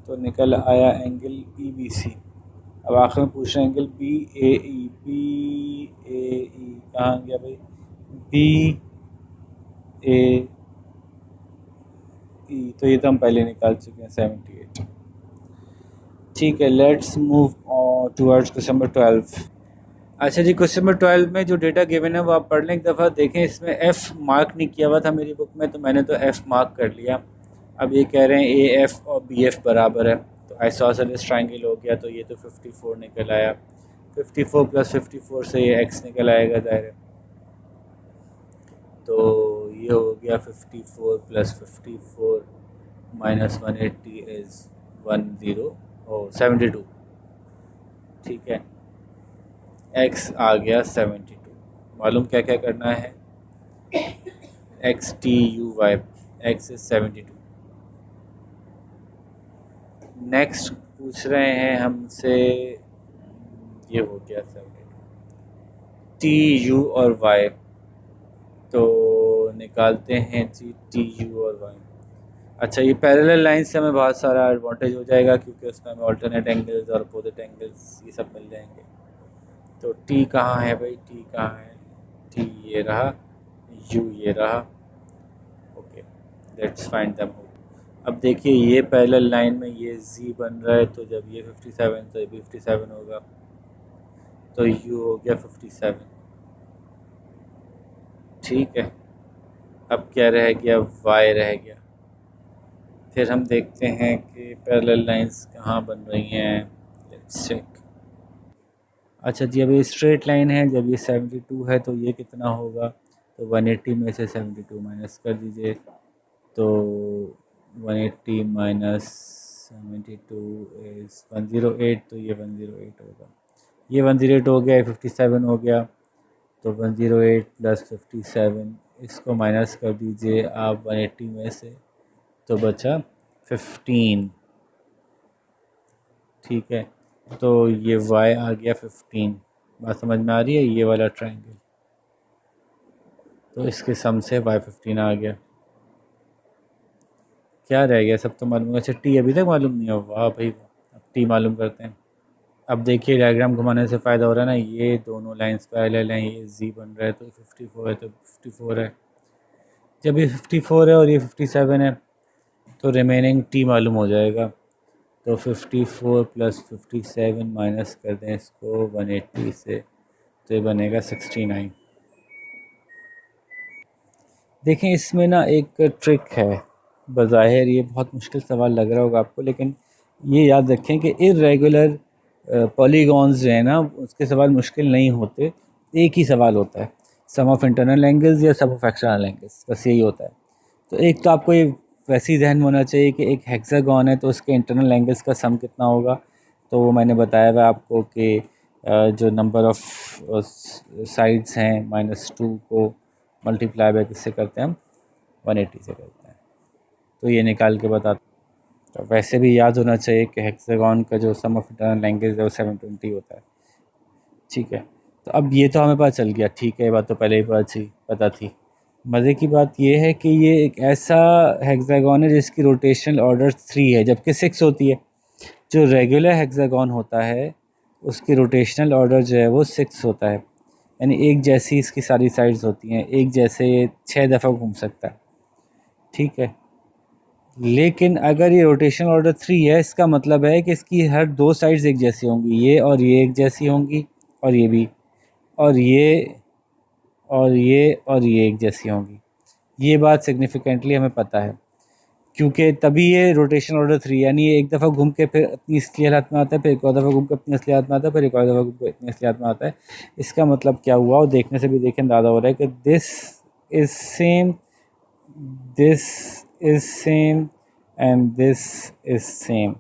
[SPEAKER 1] तो निकल आया एंगल EBC। अब आखिर में पूछ रहे हैं एंगल BAE। कहाँ गया भाई, BAE, तो ये तो हम पहले निकाल चुके हैं 78। ठीक है, let's move towards question number 12। अच्छा जी, क्वेश्चन नंबर 12 में जो डेटा गिवन है वो आप पढ़ लें एक दफ़ा। देखें इसमें F मार्क नहीं किया हुआ था मेरी बुक में, तो मैंने तो F मार्क कर लिया। अब ये कह रहे हैं AF और BF बराबर है, तो आइसोसेलेस ट्रायंगल हो गया, तो ये तो 54 निकल आया। 54 प्लस 54 से ये x निकल आएगा ज़ाहिर है, तो ये हो गया 54 प्लस 54 माइनस 180 इज़ 72। ठीक है, x आ गया 72। मालूम क्या क्या करना है, XTUY, x इज़ 72। नेक्स्ट पूछ रहे हैं हमसे, ये हो गया 72, TU और Y, तो निकालते हैं जी टी यू और वाई। अच्छा, ये पैरेलल लाइन से हमें बहुत सारा एडवांटेज हो जाएगा क्योंकि उसमें हमें ऑल्टरनेट एंगल्स और अपोजिट एंगल्स ये सब मिल जाएंगे। तो टी कहाँ है भाई, टी कहाँ है, टी ये रहा, यू ये रहा। Okay, let's find them. अब देखिए ये पैरेलल लाइन में ये जी बन रहा है, तो जब ये 57 तो ये भी 57 होगा, तो यू हो गया 57। ठीक है, अब क्या रह गया, वाई रह गया। फिर हम देखते हैं कि पैरेलल लाइंस कहाँ बन रही हैं, लेट्स चेक। अच्छा जी, अब ये स्ट्रेट लाइन है, जब ये 72 है तो ये कितना होगा, तो 180 में से 72 माइनस कर दीजिए, तो 180 माइनस 72 इज़ 108, तो ये 108 होगा। ये 108 हो गया, 57 हो गया, तो 108 प्लस 57 इसको माइनस कर दीजिए आप 180 में से, तो बचा 15। ठीक है, तो ये y आ गया 15। बात समझ में आ रही है, ये वाला ट्रायंगल, तो इसके सम से y15 आ गया। क्या रह गया, सब तो मालूम है। अच्छा, टी अभी तक मालूम नहीं है, वाह भाई वाह। अब टी मालूम करते हैं। अब देखिए डायग्राम घुमाने से फ़ायदा हो रहा है ना, ये दोनों लाइंस पैरेलल हैं, ये जी बन रहा है, तो 54 है तो 54 है। जब ये 54 है और ये 57 है तो रिमेनिंग टी मालूम हो जाएगा, तो 54 प्लस 57 माइनस कर दें इसको 180 से, तो ये बनेगा 69। देखें इसमें ना एक ट्रिक है, बज़ाहिर ये बहुत मुश्किल सवाल लग रहा होगा आपको, लेकिन ये याद रखें कि इर्रेगुलर पॉलीगॉन्स जो है ना उसके सवाल मुश्किल नहीं होते, एक ही सवाल होता है, सम ऑफ इंटरनल एंगल्स या सम ऑफ एक्सटर्नल एंगल्स, बस यही होता है। तो एक तो आपको ये वैसे ही जहन में होना चाहिए कि एक हेक्सागॉन है तो उसके इंटरनल एंगल्स का सम कितना होगा, तो वो मैंने बताया हुआ आपको कि जो नंबर ऑफ़ साइड्स हैं -2 को मल्टीप्लाई बाय किससे करते हैं हम, 180 से करते हैं, तो ये निकाल के बताते हैं। तो वैसे भी याद होना चाहिए कि हेक्सागॉन का जो सम ऑफ इंटरनल एंगल्स है वो 720 होता है। ठीक है, तो अब ये तो हमें पता चल गया, ठीक है, ये बात तो पहले ही पता थी। मज़े की बात ये है कि ये एक ऐसा हेक्सागॉन है जिसकी रोटेशनल ऑर्डर 3 है जबकि 6 होती है। जो रेगुलर हेक्सागॉन होता है उसकी रोटेशनल ऑर्डर जो है वो 6 होता है, यानी एक जैसी इसकी सारी साइड्स होती हैं, एक जैसे ये 6 दफ़ा घूम सकता है। ठीक है, लेकिन अगर ये रोटेशनल ऑर्डर 3 है, इसका मतलब है कि इसकी हर दो साइड्स एक जैसी होंगी, ये और ये एक जैसी होंगी, और ये भी, और ये और ये और ये एक जैसी होंगी। ये बात सिग्निफिकेंटली हमें पता है, क्योंकि तभी ये रोटेशन ऑर्डर 3, यानी ये एक दफ़ा घूम के फिर अपनी असली हालत में आता है, फिर एक और दफ़ा घूम के अपनी असली हालत में आता है, फिर एक और दफ़ा घूम के अपनी असली हालत में आता है। इसका मतलब क्या हुआ, और देखने से भी देखें अंदाज़ा हो रहा है कि this is same, this is same and this is same.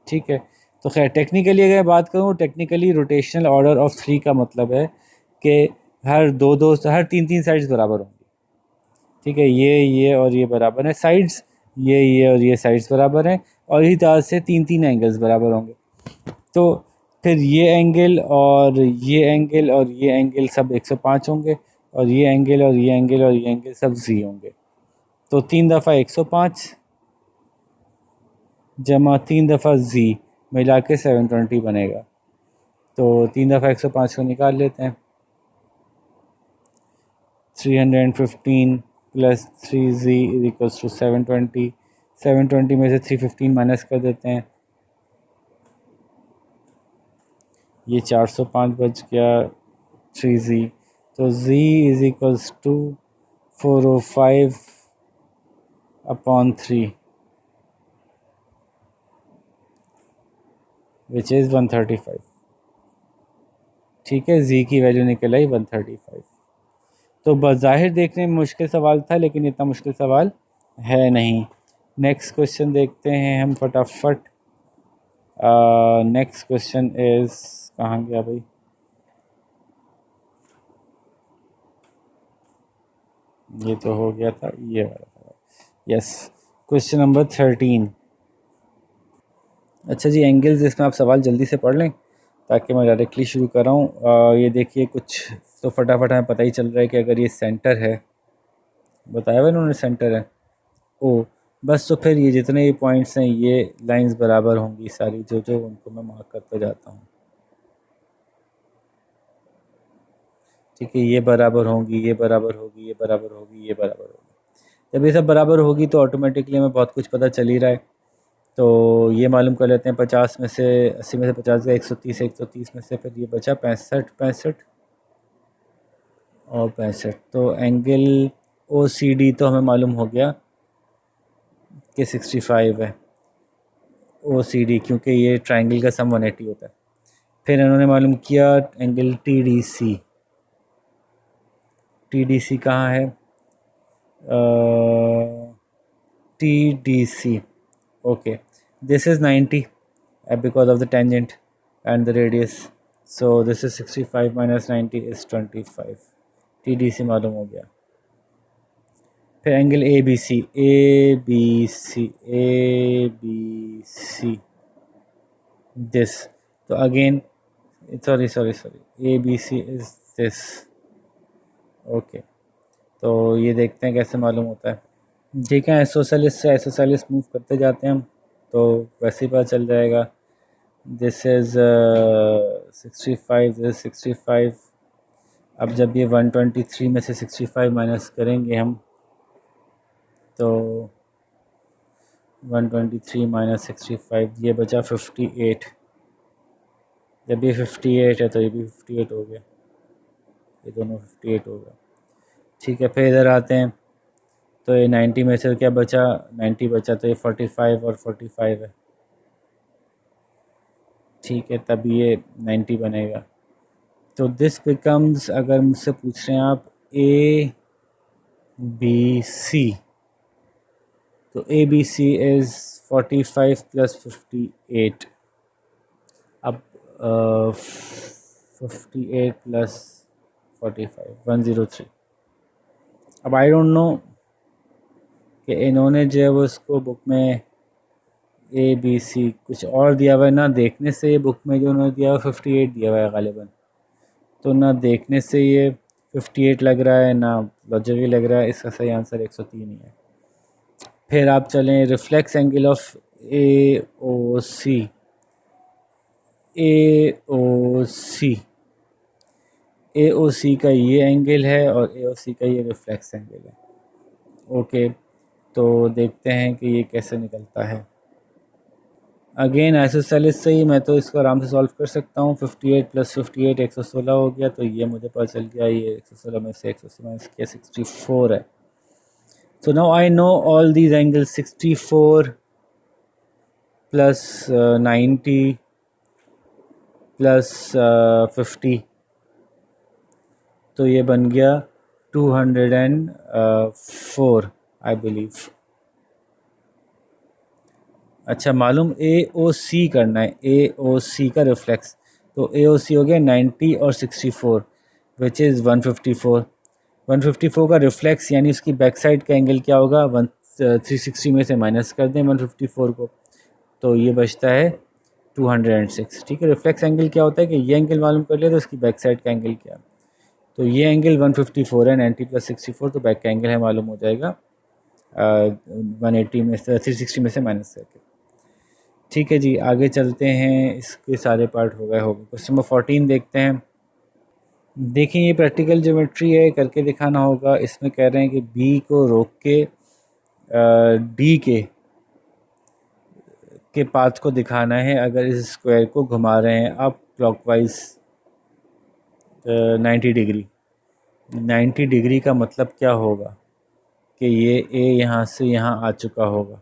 [SPEAKER 1] ठीक है, तो खैर टेक्निकली अगर बात करूँ, टेक्निकली रोटेशनल ऑर्डर ऑफ 3 का मतलब है कि हर दो हर तीन साइड्स बराबर होंगी। ठीक है, ये और ये बराबर है साइड्स, ये और ये साइड्स बराबर हैं, और इसी तरह से तीन एंगल्स बराबर होंगे। तो फिर ये एंगल और ये एंगल और ये एंगल सब 105 होंगे, और ये एंगल और ये एंगल और ये एंगल सब जी होंगे। तो 3 दफ़ा 105 जमा 3 दफ़ा जी मिला के 720 बनेगा। तो 3 दफ़ा 105 को निकाल लेते हैं, 315 plus 3z is equals to 720। 720 में से 315 माइनस कर देते हैं, ये 405 बच गया, 3z, तो z is equals to 405 upon 3 which is 135। ठीक है, z की वैल्यू निकल आई 135। तो बज़ाहिर देखने में मुश्किल सवाल था, लेकिन इतना मुश्किल सवाल है नहीं। नेक्स्ट क्वेश्चन देखते हैं हम फटाफट। नेक्स्ट क्वेश्चन इज़, कहाँ गया भाई, ये तो हो गया था, ये वाला था। Yes, question number 13। अच्छा जी, एंगल्स, इसमें आप सवाल जल्दी से पढ़ लें ताकि मैं डायरेक्टली शुरू कर रहा हूँ। ये देखिए कुछ तो फटाफट हमें पता ही चल रहा है कि अगर ये सेंटर है, बताया हुआ इन्होंने सेंटर है, ओ बस, तो फिर ये जितने ये पॉइंट्स हैं ये लाइंस बराबर होंगी सारी, जो जो उनको मैं मार्क करता जाता हूँ। ठीक है, ये बराबर होंगी, ये बराबर होगी, ये बराबर होगी, ये बराबर होगी। जब ये सब बराबर होगी तो ऑटोमेटिकली हमें बहुत कुछ पता चल ही रहा है। तो ये मालूम कर लेते हैं, 50 में से 80 में से 50 गया, 130, 130 में से फिर ये बचा 65, 65 और 65। तो एंगल ओ सी डी तो हमें मालूम हो गया कि 65 है ओ सी डी, क्योंकि ये ट्राइंगल का सम 180 होता है। फिर इन्होंने मालूम किया angle T D C. T D C कहाँ है? T D C, okay, this is 90 because of the tangent and the radius, so this is 65 minus 90 is 25। TDC मालूम हो गया। फिर angle A B C, A B C, A B C, this, तो again sorry A B C is this. Okay, तो ये देखते हैं कैसे मालूम होता है। ठीक है, आइसोसेलेस से आइसोसेलेस मूव करते जाते हैं हम, तो वैसे ही पता चल जाएगा। This is 65, this 65। अब जब ये 123 में से 65 माइनस करेंगे हम, तो 123 माइनस 65, ये बचा 58। जब ये 58 है तो ये भी 58 हो गया, ये दोनों 58 हो गया। ठीक है, फिर इधर आते हैं, तो ये 90 में से क्या बचा? 90 बचा, तो ये 45 और 45 है। ठीक है, तब ये 90 बनेगा। तो दिस बिकम्स, अगर मुझसे पूछ रहे हैं आप, ए बी सी, तो A B C is 45 plus 58। अब 58 प्लस 45, 103। अब आई डोंट नो कि इन्होंने जो है वो इसको बुक में ए बी सी कुछ और दिया हुआ है ना, देखने से ये बुक में जो उन्होंने दिया हुआ 58 दिया हुआ है गालिबन, तो ना देखने से ये 58 लग रहा है, ना लॉजिकली लग रहा है। इसका सही आंसर 103 ही है। फिर आप चलें reflex angle of A O C, A O C, A O सी का ये एंगल है और ए ओ सी का ये रिफ्लेक्स एंगल है। ओके, तो देखते हैं कि ये कैसे निकलता है। अगेन आइसोसेलेस से ही मैं तो इसको आराम से सॉल्व कर सकता हूँ। 58 प्लस 58 116 हो गया, तो ये मुझे पता चल गया, ये 116 में से 180 माइनस किया 64 है। So now I know all these angles, 64 plus 90 plus 50, तो ये बन गया 204 आई बिलीव। अच्छा, मालूम ए ओ सी करना है, ए ओ सी का रिफ्लेक्स, तो ए ओ सी हो गया 90 और 64 विच इज़ 154। 154 का रिफ्लेक्स यानी उसकी बैक साइड का एंगल क्या होगा? 360 में से माइनस कर दें 154 को, तो ये बचता है 206। ठीक है, रिफ्लेक्स एंगल क्या होता है कि ये एंगल मालूम कर लिया तो उसकी बैक साइड का एंगल क्या है। तो ये एंगल 154 है, 90 प्लस 64, तो बैक का एंगल है मालूम हो जाएगा 180 में से 360 में से माइनस करके। ठीक है जी, आगे चलते हैं, इसके सारे पार्ट हो गए। क्वेश्चन नंबर 14 देखते हैं। देखिए, ये प्रैक्टिकल ज्योमेट्री है, करके दिखाना होगा। इसमें कह रहे हैं कि बी को रोक के डी के पाथ को दिखाना है अगर इस स्क्वायर को घुमा रहे हैं आप क्लॉकवाइज 90 डिग्री। 90 डिग्री का मतलब क्या होगा कि ये ए यहाँ से यहाँ आ चुका होगा।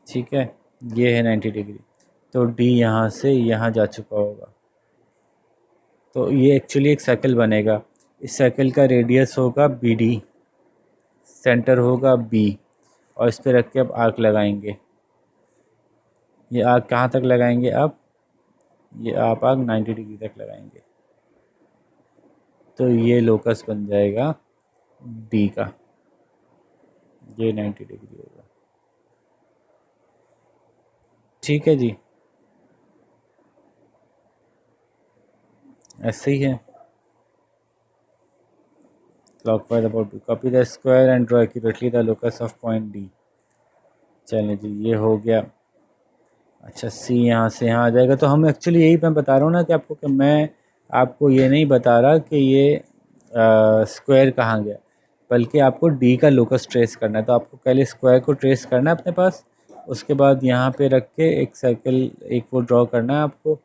[SPEAKER 1] ठीक है, ये है 90 डिग्री, तो डी यहाँ से यहाँ जा चुका होगा, तो ये एक्चुअली एक सर्कल बनेगा। इस सर्कल का रेडियस होगा बी डी, सेंटर होगा बी, और इस पर रख के अब आर्क लगाएंगे। ये आर्क कहाँ तक लगाएंगे आप? ये आप आर्क 90 डिग्री तक लगाएंगे, तो ये लोकस बन जाएगा डी का, ये 90 डिग्री होगा। ठीक है जी, ऐसे ही है। Clockwise about B, copy the square and draw accurately the locus of point D. चलें जी, ये हो गया। अच्छा, सी यहाँ से यहाँ आ जाएगा। तो हम एक्चुअली यही मैं बता रहा हूँ ना कि आपको, कि मैं आपको ये नहीं बता रहा कि ये स्क्वायर कहाँ गया, बल्कि आपको डी का लोकस ट्रेस करना है। तो आपको पहले स्क्वायर को ट्रेस करना है अपने पास, उसके बाद यहाँ पे रख के एक सर्कल, एक वो ड्रॉ करना है आपको,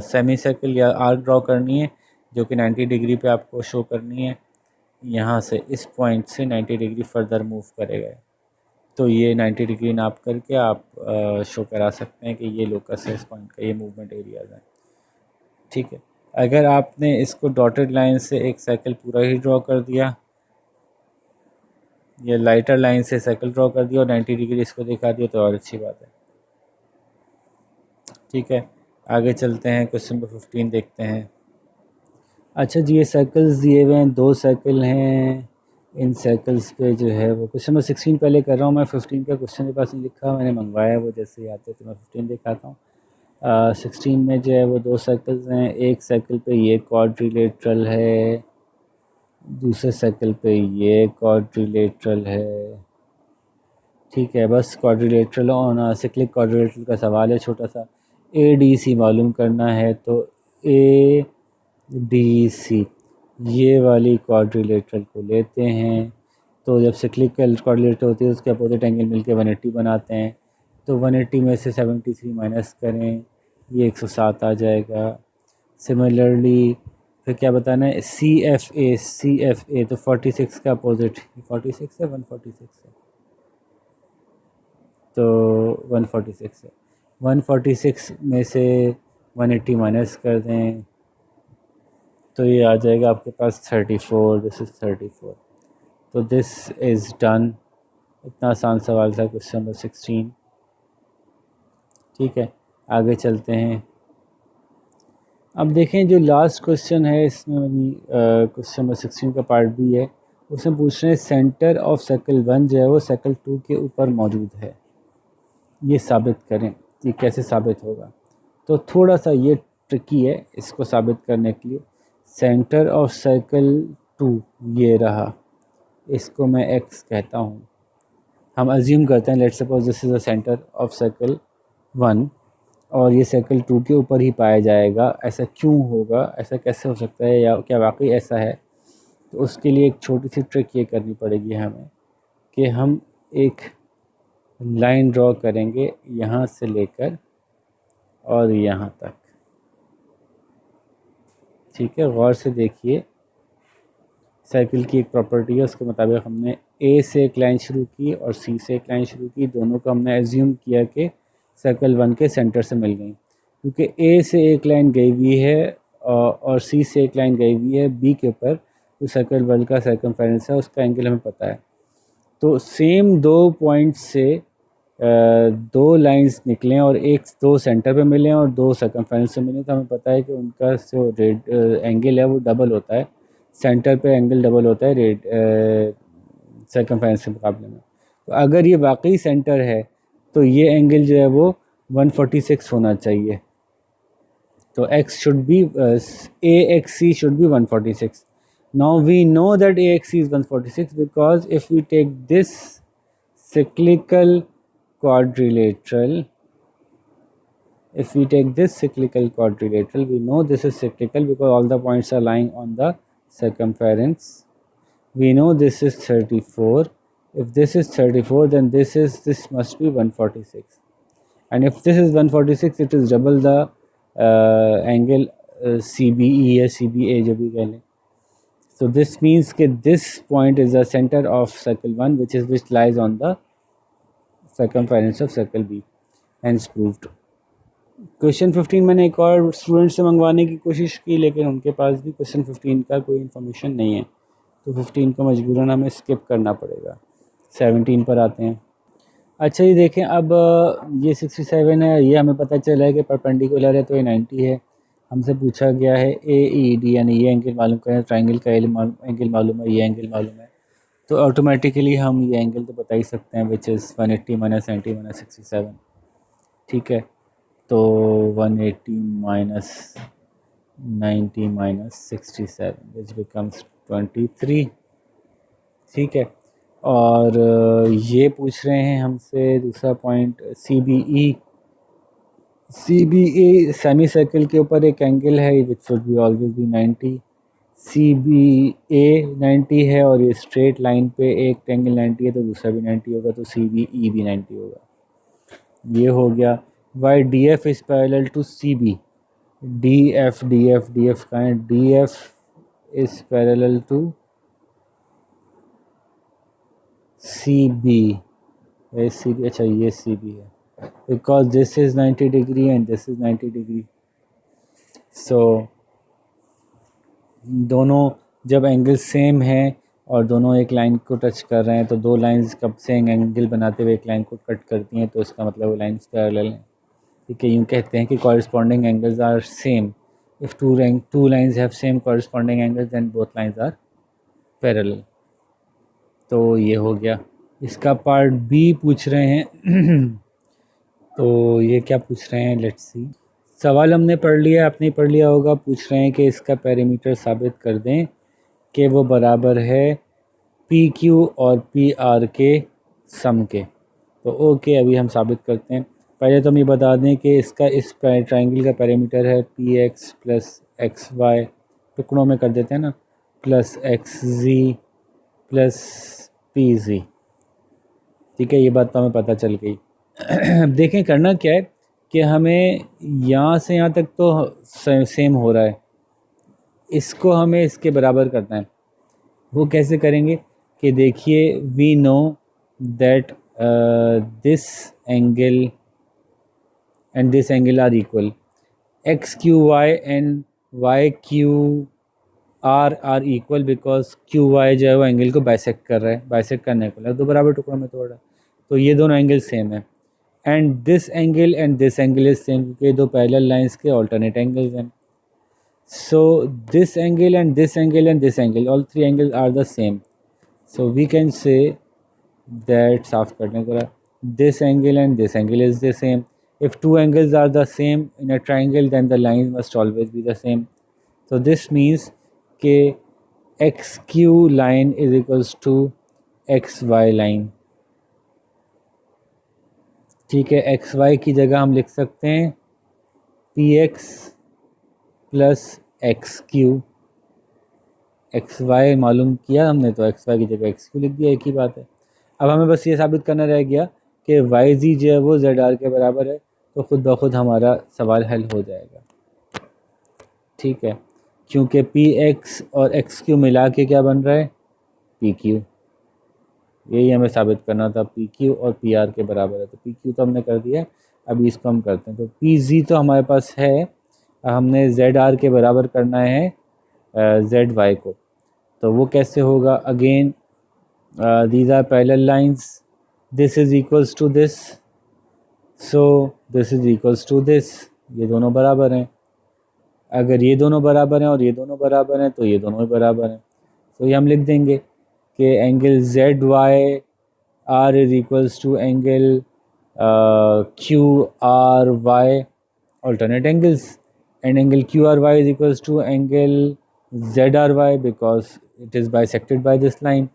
[SPEAKER 1] सेमी सर्कल या आर्क ड्रॉ करनी है, जो कि 90 डिग्री पे आपको शो करनी है। यहाँ से इस पॉइंट से 90 डिग्री फर्दर मूव करेगा। तो ये 90 डिग्री नाप करके आप शो करा सकते हैं कि ये लोकस है इस पॉइंट का, ये मूवमेंट एरियाज है। ठीक है, अगर आपने इसको डॉटेड लाइन से एक सर्कल पूरा ही ड्रॉ कर दिया, या लाइटर लाइन से सर्कल ड्रॉ कर दिया और 90 डिग्री इसको दिखा दिया, तो और अच्छी बात है। ठीक है, आगे चलते हैं, क्वेश्चन नंबर 15 देखते हैं। अच्छा जी, ये सर्कल्स दिए हुए हैं, 2 सर्कल हैं। इन सर्कल्स पे जो है वो क्वेश्चन नंबर 16 पहले कर रहा हूँ मैं। 15 का क्वेश्चन मेरे पास नहीं लिखा, मैंने मंगवाया, वो जैसे ही आते तो मैं 15 दिखाता हूँ। 16 में जो है वो 2 सर्कल्स हैं। एक सर्कल पे ये क्वाड्रिलेटरल है, दूसरे सर्कल पे ये क्वाड्रिलेटरल है। ठीक है, बस क्वाड्रिलेटरल और सिक्लिक क्वाड्रिलेटरल का सवाल है छोटा सा। ए डी सी मालूम करना है, तो ए डी सी ये वाली क्वाड्रिलेटरल को लेते हैं। तो जब सिक्लिक क्वाड्रिलेटरल होती है उसके अपोजिट एंगल मिलके 180 बनाते हैं। तो 180 में से 73 माइनस करें, ये 107 आ जाएगा। सिमिलरली फिर क्या बताना है, सी एफ ए तो 46 का अपोजिट, 46 है 146 है, तो 146 है। 146 में से 180 माइनस कर दें, तो ये आ जाएगा आपके पास 34। This is 34। तो दिस इज़ डन। इतना आसान सवाल था क्वेश्चन नंबर 16। ठीक है, आगे चलते हैं। अब देखें जो लास्ट क्वेश्चन है इसमें, क्वेश्चन नंबर 16 का पार्ट बी है। उसमें पूछ रहे हैं सेंटर ऑफ सर्कल 1 जो है वो सर्कल 2 के ऊपर मौजूद है, ये साबित करें। ये कैसे साबित होगा? तो थोड़ा सा ये ट्रिकी है इसको साबित करने के लिए। सेंटर ऑफ सर्कल 2 ये रहा, इसको मैं x कहता हूँ। हम अज्यूम करते हैं, let's suppose this is the centre of circle 1 और ये सर्कल 2 के ऊपर ही पाया जाएगा। ऐसा क्यों होगा, ऐसा कैसे हो सकता है, या क्या वाकई ऐसा है? तो उसके लिए एक छोटी सी ट्रिक ये करनी पड़ेगी हमें कि हम एक लाइन ड्रॉ करेंगे यहाँ से लेकर और यहाँ तक। ठीक है, गौर से देखिए, सर्कल की एक प्रॉपर्टी है, उसके मुताबिक हमने ए से एक लाइन शुरू की और सी से एक लाइन शुरू की। दोनों को हमने एज्यूम किया कि सर्कल 1 के सेंटर से मिल गई, क्योंकि ए से एक लाइन गई हुई है और सी से एक लाइन गई हुई है बी के ऊपर। तो सर्कल 1 का सर्कमफेरेंस है, उसका एंगल हमें पता है। तो सेम 2 पॉइंट से 2 लाइंस निकलें और एक 2 सेंटर पे मिलें और 2 सर्कमफेरेंस से मिलें, तो हमें पता है कि उनका जो एंगल है वो डबल होता है। सेंटर पे एंगल डबल होता है सर्कमफेरेंस के मुकाबले में। तो अगर ये वाकई सेंटर है तो ये एंगल जो है वो 146 होना चाहिए। तो x should be AXC should be 146. Now we know that AXC is 146 because if we take this cyclical quadrilateral, we know this is cyclical because all the points are lying on the circumference. We know this is 34. If this is 34, then this must be 146. And if this is 146, it is double the angle CBE या CBA जो भी कह लें. So this means that this point is the center of circle 1, which lies on the circumference of circle B. Hence proved. Question 15 मैंने एक और student से मंगवाने की कोशिश की, लेकिन उनके पास भी क्वेश्चन 15 का कोई इन्फॉर्मेशन नहीं है, तो 15 को मजबूरन हमें स्किप करना पड़ेगा। 17 पर आते हैं। अच्छा ये देखें, अब ये 67 है, ये हमें पता चला है कि परपेंडिकुलर है, तो ये 90 है। हमसे पूछा गया है AED यानी ये एंगल मालूम करें, ट्राइंगल का एंगल मालूम है, ये एंगल मालूम है, तो ऑटोमेटिकली हम ये एंगल तो बता ही सकते हैं, विच इज़ 180 माइनस 90 माइनस 67। ठीक है, तो 180 माइनस 90 माइनस 67 विच बिकम्स 23। ठीक है। और ये पूछ रहे हैं हमसे दूसरा point C B A semi circle के ऊपर एक एंगल है which should be always be 90। C B A 90 है और ये स्ट्रेट लाइन पे एक एंगल 90 है तो दूसरा भी 90 होगा, तो सी बी ई भी 90 होगा। ये हो गया। Why D F is parallel to C B. D F का है, D F is parallel to C B. C B, अच्छा ये सी बी है because this is 90 degree and this is 90 degree. So दोनों जब एंगल सेम है और दोनों एक लाइन को टच कर रहे हैं तो दो लाइंस कब से एंगल बनाते हुए एक लाइन को कट करती हैं तो इसका मतलब वो लाइंस पैरेलल हैं। ठीक है, यूँ कहते हैं कि corresponding angles are same. If two lines have same corresponding angles then both lines are parallel. तो ये हो गया। इसका पार्ट बी पूछ रहे हैं तो ये क्या पूछ रहे हैं, लेट्स सी। सवाल हमने पढ़ लिया, आपने पढ़ लिया होगा। पूछ रहे हैं कि इसका पेरीमीटर साबित कर दें कि वो बराबर है पी क्यू और पी आर के सम के। तो ओके, अभी हम साबित करते हैं। पहले तो हम ये बता दें कि इसका इस ट्राइंगल का पैरामीटर है P X plus X Y, टुकड़ों में कर देते हैं ना, plus X G plus P G. ठीक है, ये बात तो हमें पता चल गई। अब देखें करना क्या है कि हमें यहाँ से यहाँ तक तो सेम हो रहा है, इसको हमें इसके बराबर करना है। वो कैसे करेंगे कि देखिए, we know that this angle and this angle are equal. X Q Y and Y Q are equal because Q Y जो है वो एंगल को बाइसेक्ट कर रहा है, बाइसेक्ट करने को दो बराबर टुकड़ों में तोड़ रहा है, तो ये दोनों एंगल सेम है। And this angle is same क्योंकि दो पैरेलल लाइंस के ऑल्टरनेट एंगल्स हैं। So this angle and this angle and this angle, all three angles are the same. So we can say that साफ करने को this angle and this angle is the same. If two angles are the same in a triangle, then the lines must always be the same. So this means कि XQ line is equals to XY line. ठीक है, XY की जगह हम लिख सकते हैं PX plus X Q. X Y मालूम किया हमने तो एक्स वाई की जगह एक्स क्यू लिख दिया, एक ही बात है। अब हमें बस ये साबित करना रह गया कि वाई जी जो है वो जेड आर के बराबर है, तो खुद ब खुद हमारा सवाल हल हो जाएगा। ठीक है, क्योंकि पी एक्स और एक्स क्यू मिला के क्या बन रहा है, पी क्यू। यही हमें साबित करना था, पी क्यू और पी आर के बराबर है। तो पी क्यू तो हमने कर दिया, अभी इसको हम करते हैं। तो पी जी तो हमारे पास है, हमने जेड आर के बराबर करना है जेड वाई को। तो वो कैसे होगा, again these are parallel lines, this is equals to this, so this is equals to this। ये दोनों बराबर हैं। अगर ये दोनों बराबर हैं और ये दोनों बराबर हैं तो ये दोनों बराबर हैं। तो ये हम लिख देंगे कि angle Z Y R is equals to angle Q R Y, alternate angles, and angle QRY is equals to angle ZRY because it is bisected by this line.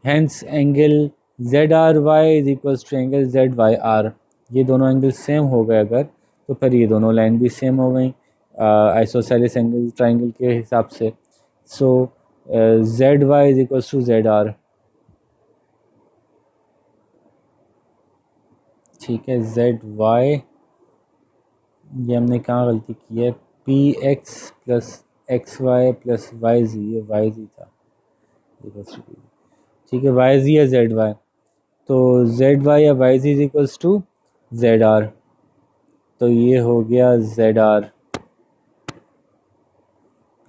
[SPEAKER 1] Hence angle ZRY is equals to angle ZYR। ये दोनों angle same हो गए अगर, तो फिर ये दोनों line भी सेम हो गई आइसोसेलेस एंगल ट्राइंगल के हिसाब से। सो ZY is equals to ZR। ठीक है, ZY, ये हमने कहाँ गलती की है, P X plus X Y plus Y Z, ये वाई जी था। ठीक है, वाई जी या जेड वाई, तो जेड वाई या Y Z is equals to Z R. तो ये हो गया Z R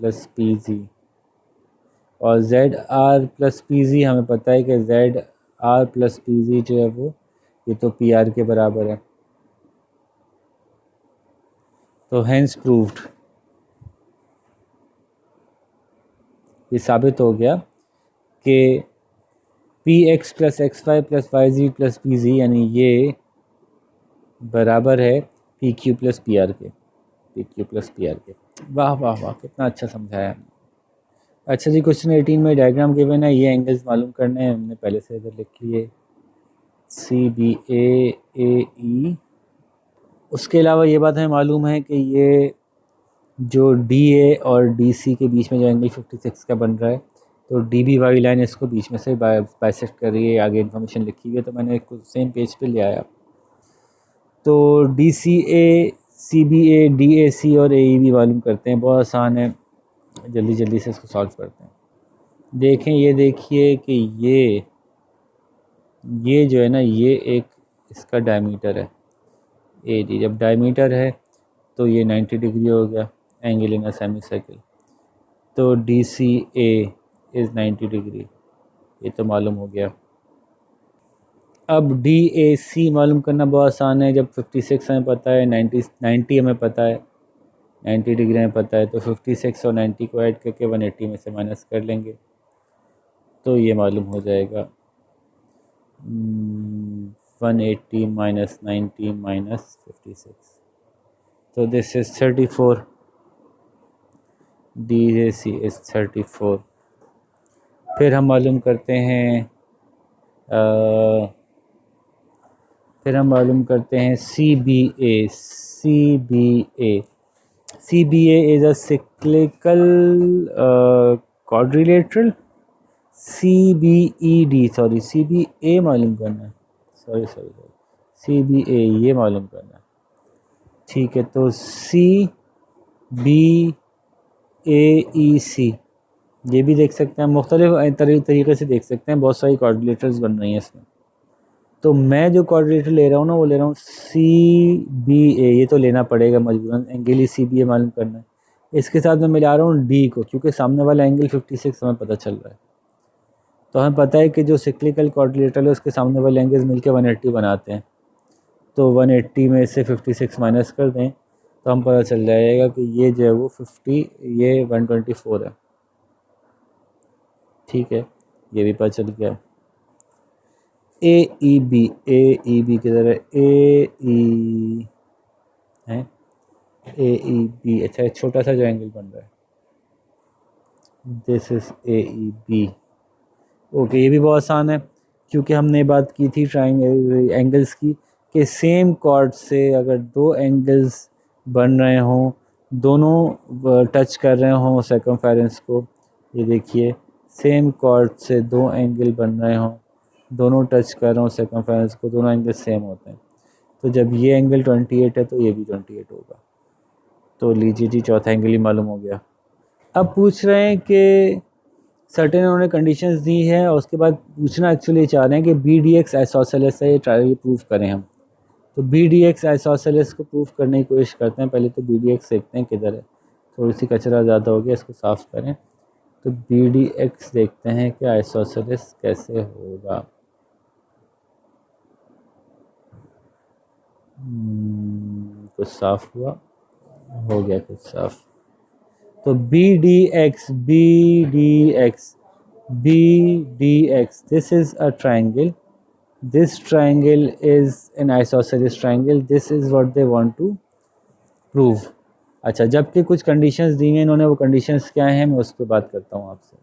[SPEAKER 1] plus P Z, और Z R plus P Z हमें पता है कि Z R plus P Z जो है वो ये तो पी आर के बराबर है। तो हेंस प्रूव्ड, ये साबित हो गया कि P X plus X Y plus Y G plus P G यानी ये बराबर है P Q plus P R K, P Q plus P R K. वाह वाह वाह, कितना अच्छा समझाया। अच्छा जी, क्वेश्चन 18 में डायग्राम गिवन है, ये एंगल्स मालूम करने हैं, हमने पहले से इधर लिख लिए सी बी ए ई। उसके अलावा ये बात हमें मालूम है कि ये जो डी ए और डी सी के बीच में जो एंगल 56 का बन रहा है, तो डी बी वाली लाइन इसको बीच में से बाइसेक्ट कर रही है, आगे इन्फॉर्मेशन लिखी हुई है, तो मैंने इसको सेम पेज पे ले आया। तो D C A, C B A, D A C और ए ई भी मालूम करते हैं, बहुत आसान है, जल्दी जल्दी से इसको सॉल्व करते हैं। देखें, ये देखिए कि ये जो है ना, ये एक इसका डायमीटर है ए डी। जब डायमीटर है तो ये 90 डिग्री हो गया, angle in a semicircle. तो D C A is 90 degree, ये तो मालूम हो गया। अब डी ए सी मालूम करना बहुत आसान है, जब 56 हमें पता है, 90 हमें पता है, 90 डिग्री हमें पता है, तो 56 और 90 को ऐड करके 180 में से माइनस कर लेंगे, तो ये मालूम हो जाएगा 180 माइनस 90 माइनस 56, तो this is 34, D A C is 34। फिर हम मालूम करते हैं C B A. C B A is a cyclical quadrilateral. C B E D, sorry C B A मालूम करना है, सॉरी सी बी ए ये मालूम करना है, ठीक है। तो सी बी ए ई सी ये भी देख सकते हैं, मुख्तलिफ तरीके से देख सकते हैं, बहुत सारी कोऑर्डिनेटर्स बन रही हैं इसमें। तो मैं जो कोऑर्डिनेटर ले रहा हूँ ना, वो ले रहा हूँ सी बी ए, ये तो लेना पड़ेगा मजबूरन, angle he C B A मालूम करना है। इसके साथ मैं मिला रहा हूँ डी को, क्योंकि सामने वाला एंगल 56 हमें पता चल रहा है। तो हमें पता है कि जो सिक्लिकल कोऑर्डिनेटर है उसके सामने वाले एंगल्स मिलकर 180 बनाते हैं। तो 180 में से 56 माइनस कर दें तो हम पता चल जाएगा कि ये जो है वो 50, ये 124 है, ठीक है, ये भी पता चल गया। ए ई बी किधर है, ए ई है, ए ई बी, अच्छा एक छोटा सा जो एंगल बन रहा है, this is A E B. Okay, ये भी बहुत आसान है, क्योंकि हमने बात की थी ट्राइंगल एंगल्स की, कि सेम कॉर्ड से अगर दो एंगल्स बन रहे हों, दोनों टच कर रहे हों सर्कमफेरेंस को, ये देखिए सेम कॉर्ड से दो एंगल बन रहे हों, दोनों टच कर रहे हों सर्कमफेरेंस को, दोनों एंगल सेम होते हैं। तो जब ये एंगल 28 है तो ये भी 28 होगा। तो लीजिए जी, चौथा एंगल ही मालूम हो गया। अब पूछ रहे हैं कि सर्टेन उन्होंने कंडीशंस दी हैं, और उसके बाद पूछना एक्चुअली चाह रहे हैं कि बी डी एक्स आइसोसेलेस है, ये प्रूव करें हम। तो बी डी एक्स आइसोसेलेस को प्रूव करने की कोशिश करते हैं। पहले तो बी डी एक्स देखते हैं किधर है, थोड़ी सी कचरा ज़्यादा हो गया, इसको साफ़ करें। तो बी डी एक्स देखते हैं कि आइसोसेलेस कैसे होगा। कुछ साफ़ हुआ, हो गया कुछ साफ़। तो B D X, this is a triangle, this triangle is an isosceles triangle, this is what they want to prove। अच्छा, जबकि कुछ कंडीशंस दी हैं इन्होंने, वो कंडीशंस क्या हैं मैं उस पर बात करता हूँ आपसे।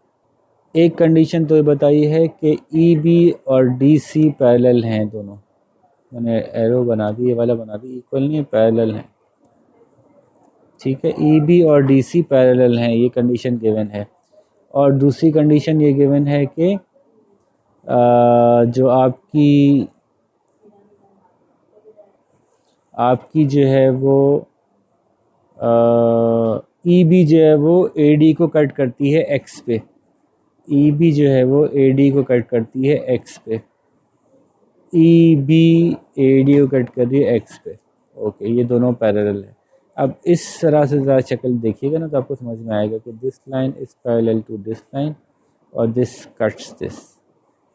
[SPEAKER 1] एक कंडीशन तो ये बताई है कि ई बी और डी सी पैरेलल हैं दोनों, मैंने एरो बना दी, ये वाला बना दी, इक्वल नहीं, पैरेलल हैं, ठीक है। ई बी और डी सी पैरेलल हैं, ये कंडीशन गिवन है। और दूसरी कंडीशन ये गिवन है कि जो आपकी जो है वो ई बी जो है वो ए डी को कट करती है एक्स पे, ई बी जो है वो ए डी को कट करती है एक्स पे, ई बी ए डी को कट कर रही है एक्स पे। ओके, ये दोनों पैरेलल है। अब इस तरह से ज़रा शक्ल देखिएगा ना, तो आपको समझ में आएगा कि this line is parallel to this line और दिस कट्स दिस।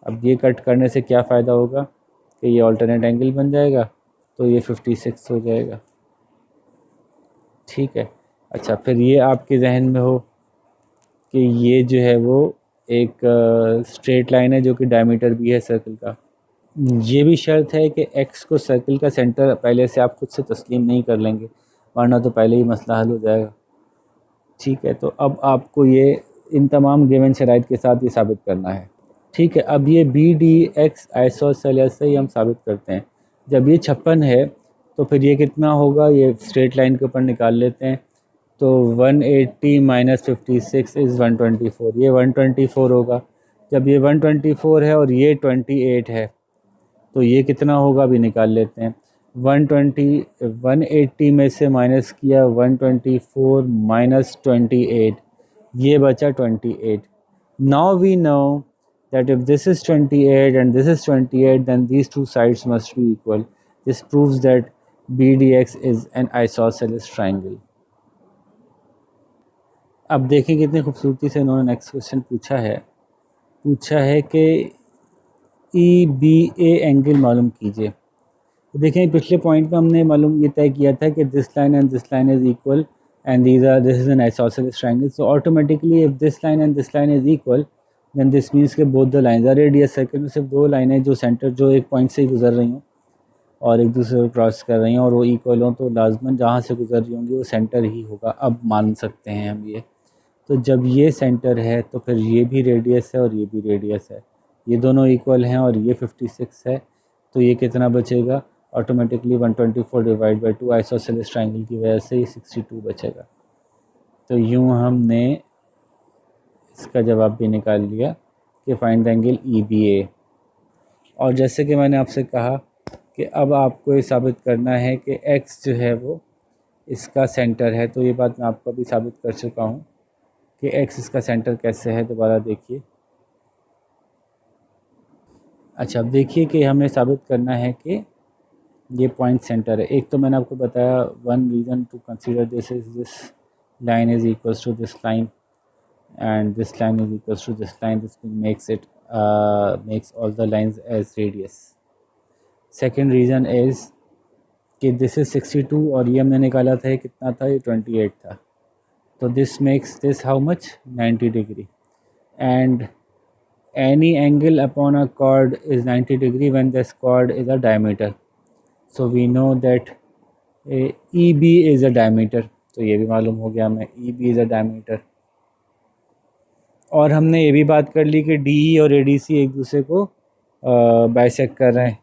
[SPEAKER 1] अब ये कट करने से क्या फ़ायदा होगा कि ये ऑल्टरनेट एंगल बन जाएगा, तो ये 56 हो जाएगा, ठीक है। अच्छा, फिर ये आपके जहन में हो कि ये जो है वो एक स्ट्रेट लाइन है जो कि डायमीटर भी है सर्कल का। ये भी शर्त है कि एक्स को सर्कल का सेंटर पहले से आप खुद से तस्लीम नहीं कर लेंगे, वरना तो पहले ही मसला हल हो जाएगा। ठीक है, तो अब आपको ये इन तमाम गिवन शराइत के साथ ये साबित करना है। ठीक है, अब ये बी डी एक्स आइसोसेलेस से ही हम साबित करते हैं। जब ये 56 है तो फिर ये कितना होगा, ये स्ट्रेट लाइन के ऊपर निकाल लेते हैं। तो 180 माइनस 56 इज़ 124, ये 124 होगा। जब ये 124 है और ये 28 है तो ये कितना होगा अभी निकाल लेते हैं। 180 में से माइनस किया 124 माइनस 28, ये बचा 28। Now we know that if this is 28 and this is 28, then these two sides must be equal. This proves that BDX is an isosceles triangle. अब देखिए कितनी खूबसूरती से इन्होंने नेक्स्ट क्वेश्चन पूछा है कि EBA एंगल मालूम कीजिए। तो देखें पिछले पॉइंट में हमने मालूम ये तय किया था कि this line and this line is equal and this is an isosceles triangle. So automatically if this line and this line is equal then this means के both the lines are radius circle में सिर्फ दो लाइनें जो centre जो एक point से ही गुजर रही हों और एक दूसरे को क्रॉस कर रही हैं और वो इक्वल हों तो लाजमन जहाँ से गुजर रही होंगी वो सेंटर ही होगा। अब मान सकते हैं हम ये। तो जब ये सेंटर है तो फिर ये भी रेडियस है और ये भी रेडियस है, ये दोनों इक्वल हैं और ये 56 है, तो ये कितना बचेगा automatically 124 divide by 2 isosceles triangle की वजह से ये 62 बचेगा। तो यूँ हमने इसका जवाब भी निकाल लिया कि फाइंड द एंगल EBA। और जैसे कि मैंने आपसे कहा कि अब आपको ये साबित करना है कि x जो है वो इसका सेंटर है। तो ये बात मैं आपको अभी साबित कर चुका हूँ कि x इसका सेंटर कैसे है। दोबारा देखिए। अच्छा, अब देखिए कि हमें साबित करना है कि ये पॉइंट सेंटर है। एक तो मैंने आपको बताया one reason to consider this is this line is equals to this line and this line is equals to this line. This makes it makes all the lines as radius. Second reason is कि this is 62 और ये हमने निकाला था कितना था, ये 28 था। तो this makes this how much 90 degree and any angle upon a chord is 90 degree when this chord is a diameter. So we know that EB is a diameter. तो ये भी मालूम हो गया हमें EB is a diameter। और हमने ये भी बात कर ली कि DE और ADC एक दूसरे को बाइसेक्ट कर रहे हैं।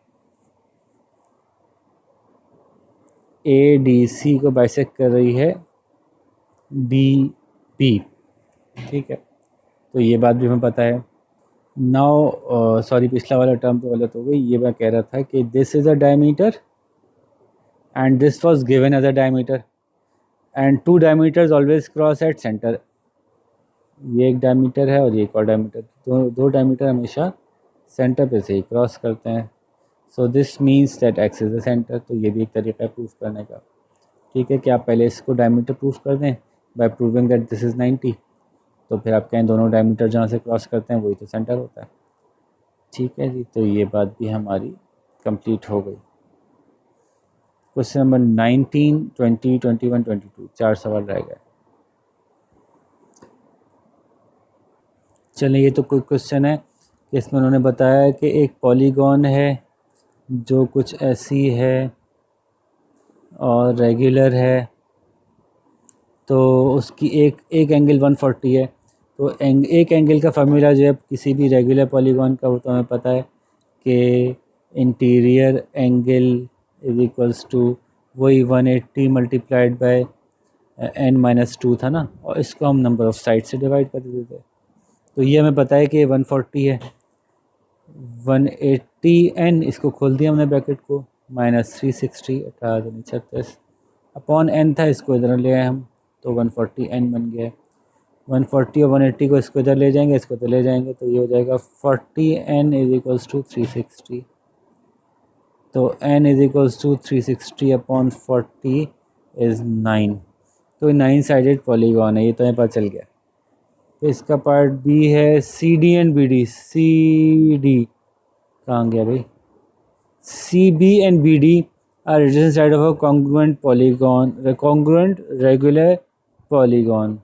[SPEAKER 1] ADC को बाइसेक्ट कर रही है DB, ठीक है। तो ये बात भी हमें पता है। नाउ सॉरी पिछला वाला टर्म तो गलत हो गई। ये मैं कह रहा था कि this is a diameter and this was given as a diameter and two diameters always cross at centre. ये एक डायमीटर है और ये एक और डायमीटर, दो डायमीटर हमेशा सेंटर पे से ही क्रॉस करते हैं। So this means that x is the centre. तो ये भी एक तरीका है प्रूफ करने का। ठीक है कि आप पहले इसको डायमीटर प्रूफ कर दें by proving that this is 90, तो फिर आप कहें दोनों डायमीटर जहाँ से क्रॉस करते हैं वही तो सेंटर होता है। ठीक है जी, तो ये बात भी हमारी कंप्लीट हो गई। क्वेश्चन नंबर 19, 20, 21, 22 चार सवाल रह गए। चलिए, ये तो कोई क्वेश्चन है कि इसमें उन्होंने बताया कि एक पॉलीगॉन है जो कुछ ऐसी है और रेगुलर है, तो उसकी एक एंगल 140 है। तो एक एंगल का फार्मूला जो है किसी भी रेगुलर पॉलीगॉन का वो तो हमें पता है कि interior angle is equals to वही 180 मल्टीप्लाइड बाय n-2 था ना, और इसको हम नंबर ऑफ़ साइड से डिवाइड कर देते थे। तो ये हमें पता है कि 140 है। 180n इसको खोल दिया हमने ब्रैकेट को, -360 36 अपॉन n था, इसको इधर ले आए हम तो 140n बन गया। 140 और 180 को इसको इधर ले जाएंगे, इसको इधर ले जाएंगे, तो ये हो जाएगा 40n इज इक्वल्स टू 360। तो n is equals to 360 upon 40 is 9। तो 9 साइडेड पॉलीगॉन है, ये तो हमें पता चल गया। तो इसका पार्ट बी है CD एंड BD। CD कहाँ गया भाई? CB and BD are adjacent side of a congruent polygon, congruent regular polygon.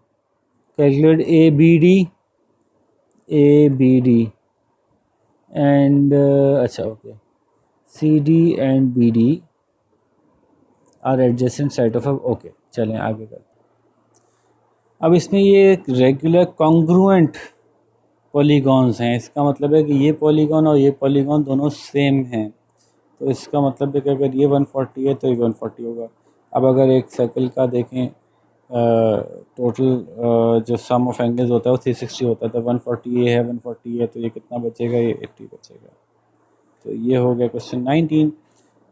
[SPEAKER 1] Calculate ABD and अच्छा okay, CD and BD are adjacent side of a, okay चलें आगे करते। अब इसमें ये रेगुलर कॉन्ग्रुएंट पॉलीगॉन्स हैं, इसका मतलब है कि ये पॉलीगॉन और ये पॉलीगॉन दोनों सेम हैं। तो इसका मतलब है कि अगर ये 140 है तो ये 140 होगा। अब अगर एक सर्कल का देखें टोटल जो सम ऑफ एंगल्स होता है वो 360 होता है, तो 140 ये है, 140 है, तो ये कितना बचेगा, ये 80 बचेगा। तो ये हो गया question 19।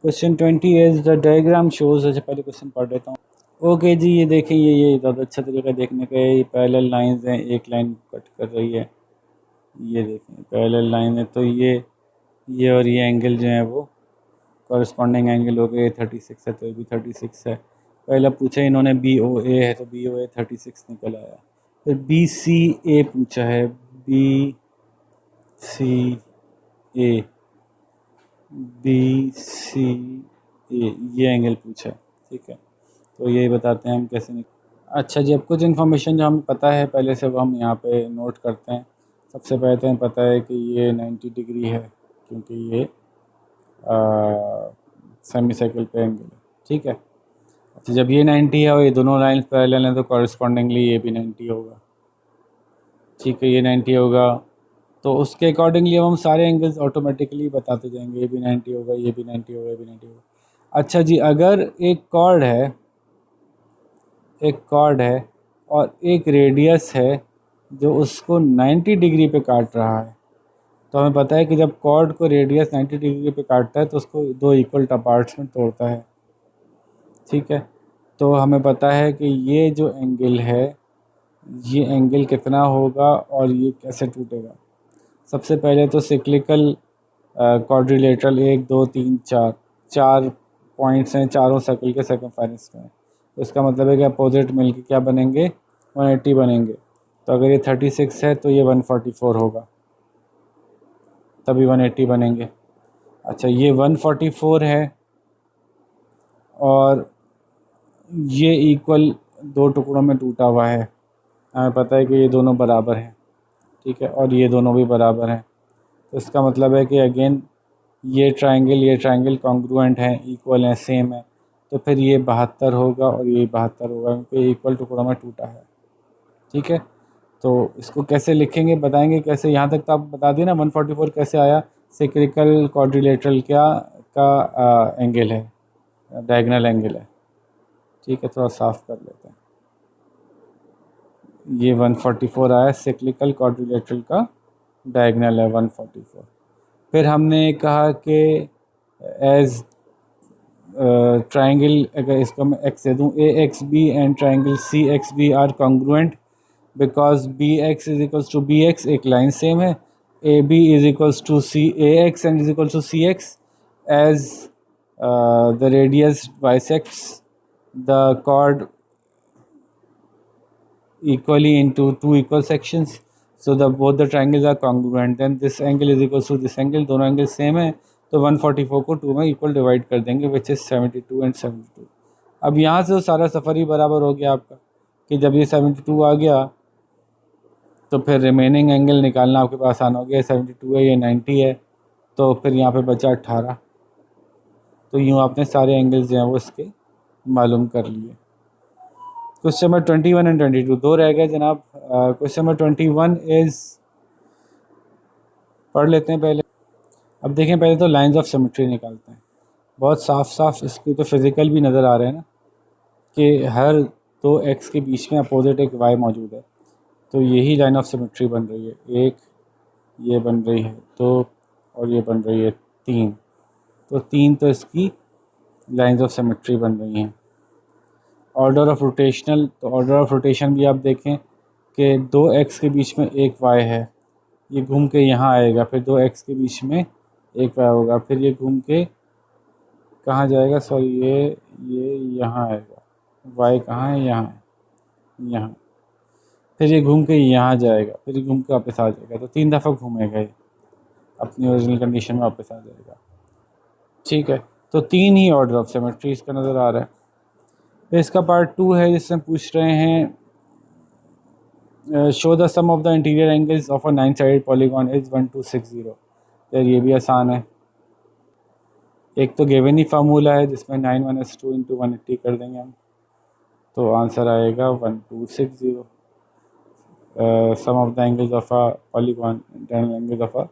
[SPEAKER 1] Question 20 is the diagram shows. अच्छा पहले क्वेश्चन पढ़ लेता हूँ। ओके जी, ये देखें, ये ज़्यादा अच्छा तरीका देखने का है। ये पैरेलल लाइंस हैं, एक लाइन कट कर रही है, ये देखें पैरेलल लाइन है, तो ये और ये एंगल जो है वो कॉरस्पॉन्डिंग एंगल हो गए। 36 है तो ये भी 36 है। पहला पूछा इन्होंने बी ओ ए है, तो बी ओ ए 36 निकल आया। फिर बी सी ए पूछा है, B C A, B C ए ये एंगल पूछा है, ठीक है। तो यही बताते हैं हम कैसे अच्छा जी, अब कुछ इन्फॉर्मेशन जो हमें पता है पहले से वो हम यहाँ पे नोट करते हैं। सबसे पहले तो हमें पता है कि ये 90 डिग्री है, क्योंकि ये सेमी साइकिल पे एंगल है, ठीक है। अच्छा, जब ये 90 है और ये दोनों लाइन्स पैरेलल हैं तो कॉरस्पॉन्डिंगली ये भी 90 होगा, ठीक है। ये 90 होगा, तो उसके अकॉर्डिंगली अब हम सारे एंगल्स ऑटोमेटिकली बताते जाएंगे। ये भी 90 होगा, ये भी 90 होगा, ये भी 90 होगा। अच्छा जी, अगर एक कॉर्ड है और एक रेडियस है जो उसको 90 डिग्री पे काट रहा है, तो हमें पता है कि जब कॉर्ड को रेडियस 90 डिग्री पे काटता है तो उसको दो इक्वल पार्ट्स में तोड़ता है, ठीक है। तो हमें पता है कि ये जो एंगल है, ये एंगल कितना होगा और ये कैसे टूटेगा। सबसे पहले तो सिक्लिकल क्वाड्रिलेटरल 1 2 3 4 4 पॉइंट्स हैं, चारों सर्कल के सर्कमफेरेंस में। तो इसका मतलब है कि अपोजिट मिलके क्या बनेंगे, 180 बनेंगे। तो अगर ये 36 है तो ये 144 होगा, तभी 180 बनेंगे। अच्छा, ये 144 है और ये इक्वल दो टुकड़ों में टूटा हुआ है। हमें पता है कि ये दोनों बराबर हैं, ठीक है, और ये दोनों भी बराबर हैं। तो इसका मतलब है कि अगेन ये ट्रायंगल कॉन्ग्रुएंट हैं, इक्वल हैं, सेम है। तो फिर ये 72 होगा और ये 72 होगा, क्योंकि इक्वल टुकड़ों में टूटा है, ठीक है। तो इसको कैसे लिखेंगे, बताएंगे कैसे। यहाँ तक तो आप बता दिए ना 144 कैसे आया। सिक्रिकल क्वाड्रिलेटरल क्या का एंगल है, डायगोनल एंगल है, ठीक है। थोड़ा साफ कर लेते हैं। ये 144 आया, सिक्लिकल क्वाड्रिलेटरल का डायगोनल है 144। फिर हमने कहा कि एज ट्रायंगल, अगर इसको मैं एक्स दे दूँ, A X B and triangle C X B are congruent because B X is equals to B X, एक लाइन सेम है। A B is equals to C A X and is equals to C X as the radius bisects the chord equally into two equal sections, so the both the triangles are congruent, then this angle is equals to this angle, दोनों angle same है। तो 144 को 2 में equal divide कर देंगे, which is 72 and 72। अब यहाँ से तो सारा सफ़र ही बराबर हो गया आपका, कि जब ये 72 आ गया तो फिर रिमेनिंग एंगल निकालना आपके पास आसान हो गया। 72 है, ये 90 है, तो फिर यहाँ पे बचा 18। तो यूँ आपने सारे एंगल्स जो हैं वो इसके मालूम कर लिए। क्वेश्चन नंबर 21 एंड 22 दो रह गए जनाब। क्वेश्चन नंबर 21 इज़, पढ़ लेते हैं पहले। अब देखें, पहले तो लाइंस ऑफ सिमेट्री निकालते हैं। बहुत साफ साफ इसकी तो फिज़िकल भी नज़र आ रहे हैं ना, कि हर दो एक्स के बीच में अपोजिट एक वाई मौजूद है। तो यही लाइन ऑफ सिमेट्री बन रही है। एक ये बन रही है, दो, और ये बन रही है 3। तो 3 तो इसकी लाइंस ऑफ सिमेट्री बन रही हैं। ऑर्डर ऑफ रोटेशनल, तो ऑर्डर ऑफ रोटेशन भी आप देखें कि 2x के बीच में एक y है, ये घूम के यहाँ आएगा, फिर 2x के बीच में एक y होगा, फिर ये घूम के कहाँ जाएगा, सॉरी ये यहाँ आएगा। y कहाँ है, यहाँ है, यहाँ। फिर ये घूम के यहाँ जाएगा, फिर ये घूम के वापस आ जाएगा। तो 3 दफ़ा घूमेगा, ये अपनी ओरिजिनल कंडीशन में वापस आ जाएगा, ठीक है। तो 3 ही ऑर्डर ऑफ सिमेट्री इसका नज़र आ रहा है। फिर इसका पार्ट 2 है, जिसमें पूछ रहे हैं show the sum of the interior angles of a 9 sided polygon is 1260। यार ये भी आसान है। एक तो गिवन ही फार्मूला है जिसमें 9 - 2 × 180 कर देंगे हम, तो आंसर आएगा 1260। Sum of the angles of a polygon, internal angles of a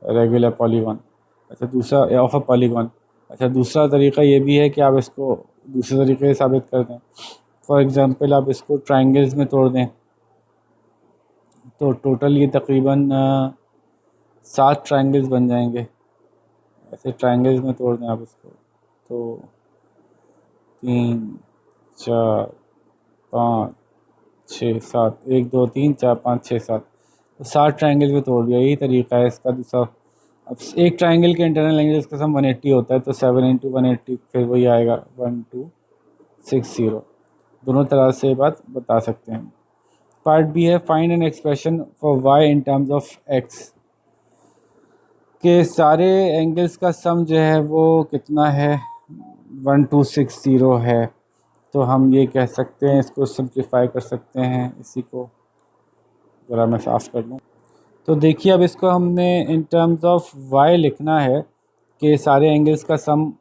[SPEAKER 1] regular polygon. अच्छा दूसरा ऑफ अ पॉलीगॉन। अच्छा दूसरा तरीका ये भी है कि आप इसको दूसरे तरीके से साबित कर दें। फॉर एग्ज़ाम्पल आप इसको ट्रायंगल्स में तोड़ दें तो टोटल ये तकरीबन 7 ट्रायंगल्स बन जाएंगे। ऐसे ट्रायंगल्स में तोड़ दें आप इसको तो 3 4 5 6 7, 1 2 3 4 5 6 7, तो 7 ट्रायंगल में तोड़ दिया। यही तरीका है इसका दूसरा। अब एक ट्रायंगल के इंटरनल एंगल इसका सम 180 होता है, तो 7 इंटू 180 फिर वही आएगा 1260। दोनों तरह से बात बता सकते हैं। पार्ट बी है find an expression for y in terms of x, के सारे एंगल्स का सम जो है वो कितना है 1260 है। तो हम ये कह सकते हैं, इसको सिंप्लीफाई कर सकते हैं। इसी को ज़रा मैं साफ कर लूँ। तो देखिए अब इसको हमने इन टर्म्स ऑफ वाई लिखना है कि सारे एंगल्स का सम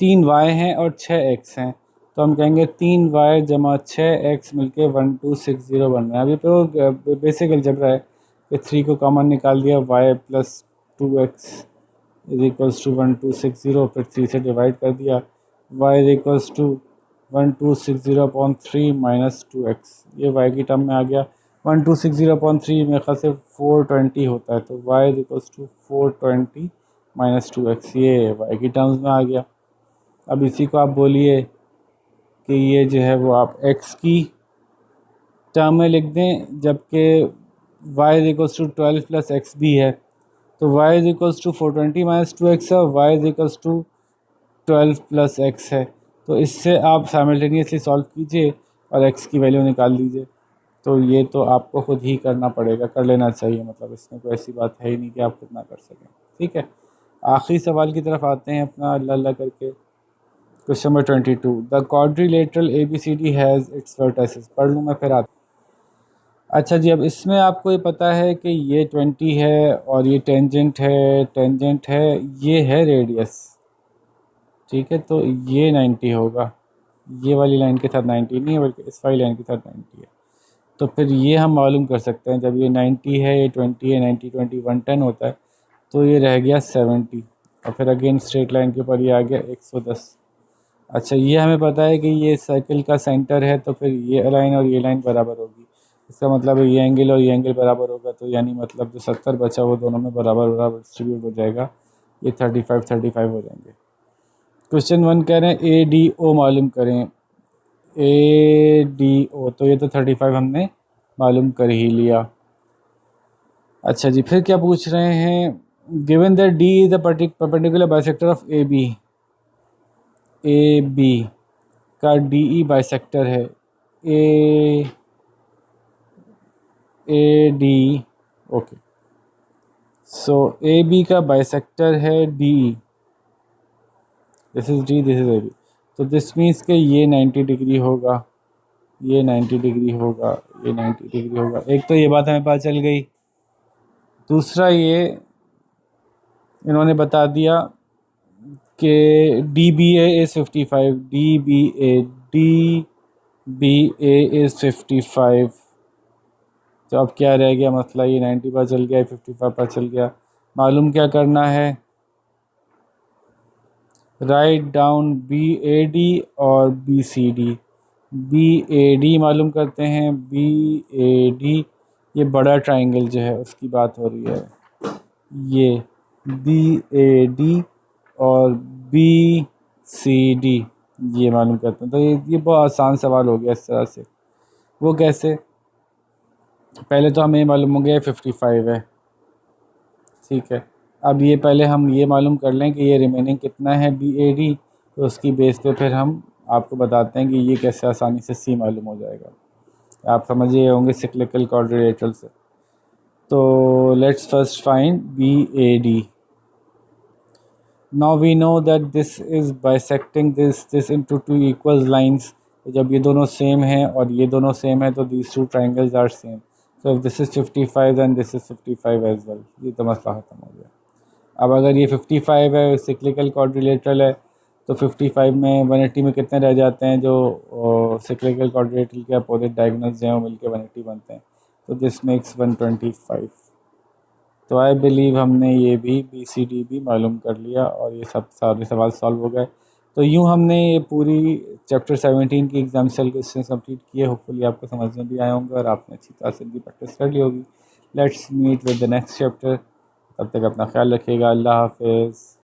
[SPEAKER 1] 3 वाई हैं और 6 एक्स हैं। तो हम कहेंगे 3 वाई जमा 6 एक्स मिल के 1260 बन रहा है। अभी तो बेसिक अलजेब्रा है कि 3 को कॉमन निकाल दिया, y plus 2x is equals to 1260, फिर 3 से डिवाइड कर दिया, y is equals to 1260/3 minus 2x, ये y की टर्म में आ गया। 1260/3 मेरे ख्याल से 420 होता है, तो y is equals to 420 minus 2x, ये y की टर्म्स में आ गया। अब इसी को आप बोलिए कि ये जो है वो आप x की टर्म में लिख दें, जबकि y is equals to 12 plus x भी है, तो y is equals to 420 minus 2x है, y is equals to 12 plus x है। तो इससे आप साइमल्टेनियसली सॉल्व कीजिए और x की वैल्यू निकाल लीजिए। तो ये तो आपको खुद ही करना पड़ेगा, कर लेना चाहिए, मतलब इसमें कोई ऐसी बात है ही नहीं कि आप खुद ना कर सकें। ठीक है, आखिरी सवाल की तरफ आते हैं अपना अल्लाह अल्लाह करके। Question number 22, the quadrilateral ABCD has its vertices. पढ़ लूँ मैं फिर आता। अच्छा जी, अब इसमें आपको ये पता है कि ये 20 है और ये टेंजेंट है, ये है रेडियस। ठीक है, तो ये 90 होगा, ये वाली लाइन के साथ 90 नहीं है बल्कि इस वाली लाइन के साथ 90 है। तो फिर ये हम मालूम कर सकते हैं, जब ये 90 है, ये 20 है, 90 20 110 होता है, तो ये रह गया 70, और फिर अगेन स्ट्रेट लाइन के ऊपर ये आ गया 110। अच्छा, ये हमें पता है कि ये सर्कल का सेंटर है, तो फिर ये लाइन और ये लाइन बराबर होगी। इसका मतलब है ये एंगल और ये एंगल बराबर होगा, तो यानी मतलब जो 70 बचा वो दोनों में बराबर बराबर डिस्ट्रीब्यूट हो जाएगा, ये 35 हो जाएंगे। क्वेश्चन 1 कह रहे हैं ADO मालूम करें। ADO, तो ये तो 35 हमने मालूम कर ही लिया। अच्छा जी, फिर क्या पूछ रहे हैं, given that D is the perpendicular bisector of AB का DE बाइसेक्टर है। AD, ओके, सो AB का बाइसेक्टर है DE, this is D, this is AB, तो दिस मीन्स के ये 90 डिग्री होगा, ये 90 डिग्री होगा, ये 90 डिग्री होगा। एक तो ये बात हमें पता चल गई। दूसरा ये इन्होंने बता दिया कि DBA इज़ 55, DBA इज़ 55। तो अब क्या रह गया मसला, ये 90 पर चल गया, 55 पर चल गया। मालूम क्या करना है, राइट डाउन BAD और BCD। BAD मालूम करते हैं, BAD ये बड़ा ट्राइंगल जो है उसकी बात हो रही है, ये BAD और BCD ये मालूम करते हैं। तो ये बहुत आसान सवाल हो गया इस तरह से। वो कैसे, पहले तो हमें मालूम हो गया 55 है, ठीक है। अब ये पहले हम ये मालूम कर लें कि ये रिमेनिंग कितना है BAD, तो उसकी बेस पे फिर हम आपको बताते हैं कि ये कैसे आसानी से C मालूम हो जाएगा। आप समझिए होंगे सिक्लिकल क्वाड्रिलेटरल से। तो let's first find BAD। Now we know that this is bisecting this into two equal lines. तो जब ये दोनों सेम हैं और ये दोनों सेम है तो these two triangles are same. So if this is 55 then this is 55 as well. ये तो मसला ख़त्म हो गया। अब अगर ये 55 है, सिक्लिकल क्वाड्रिलेटरल है, तो 55 में 180 में कितने रह जाते हैं, जो सिक्लिकल क्वाड्रिलेटरल के अपोजिट डायगोनल्स हैं वो मिलकर 180 बनते हैं। तो दिस मेक्स 125। तो आई बिलीव हमने ये भी BCD भी मालूम कर लिया और ये सब सारे सवाल सॉल्व हो गए। तो यूँ हमने ये पूरी चैप्टर 17 की एग्जाम सेल क्वेश्चन कंप्लीट किए। होपफुली आपको समझ में भी आए होंगे और आपने अच्छी तरह से इनकी प्रैक्टिस कर ली होगी। Let's meet with the next chapter. तब तक अपना ख्याल रखिएगा। अल्लाह हाफिज़।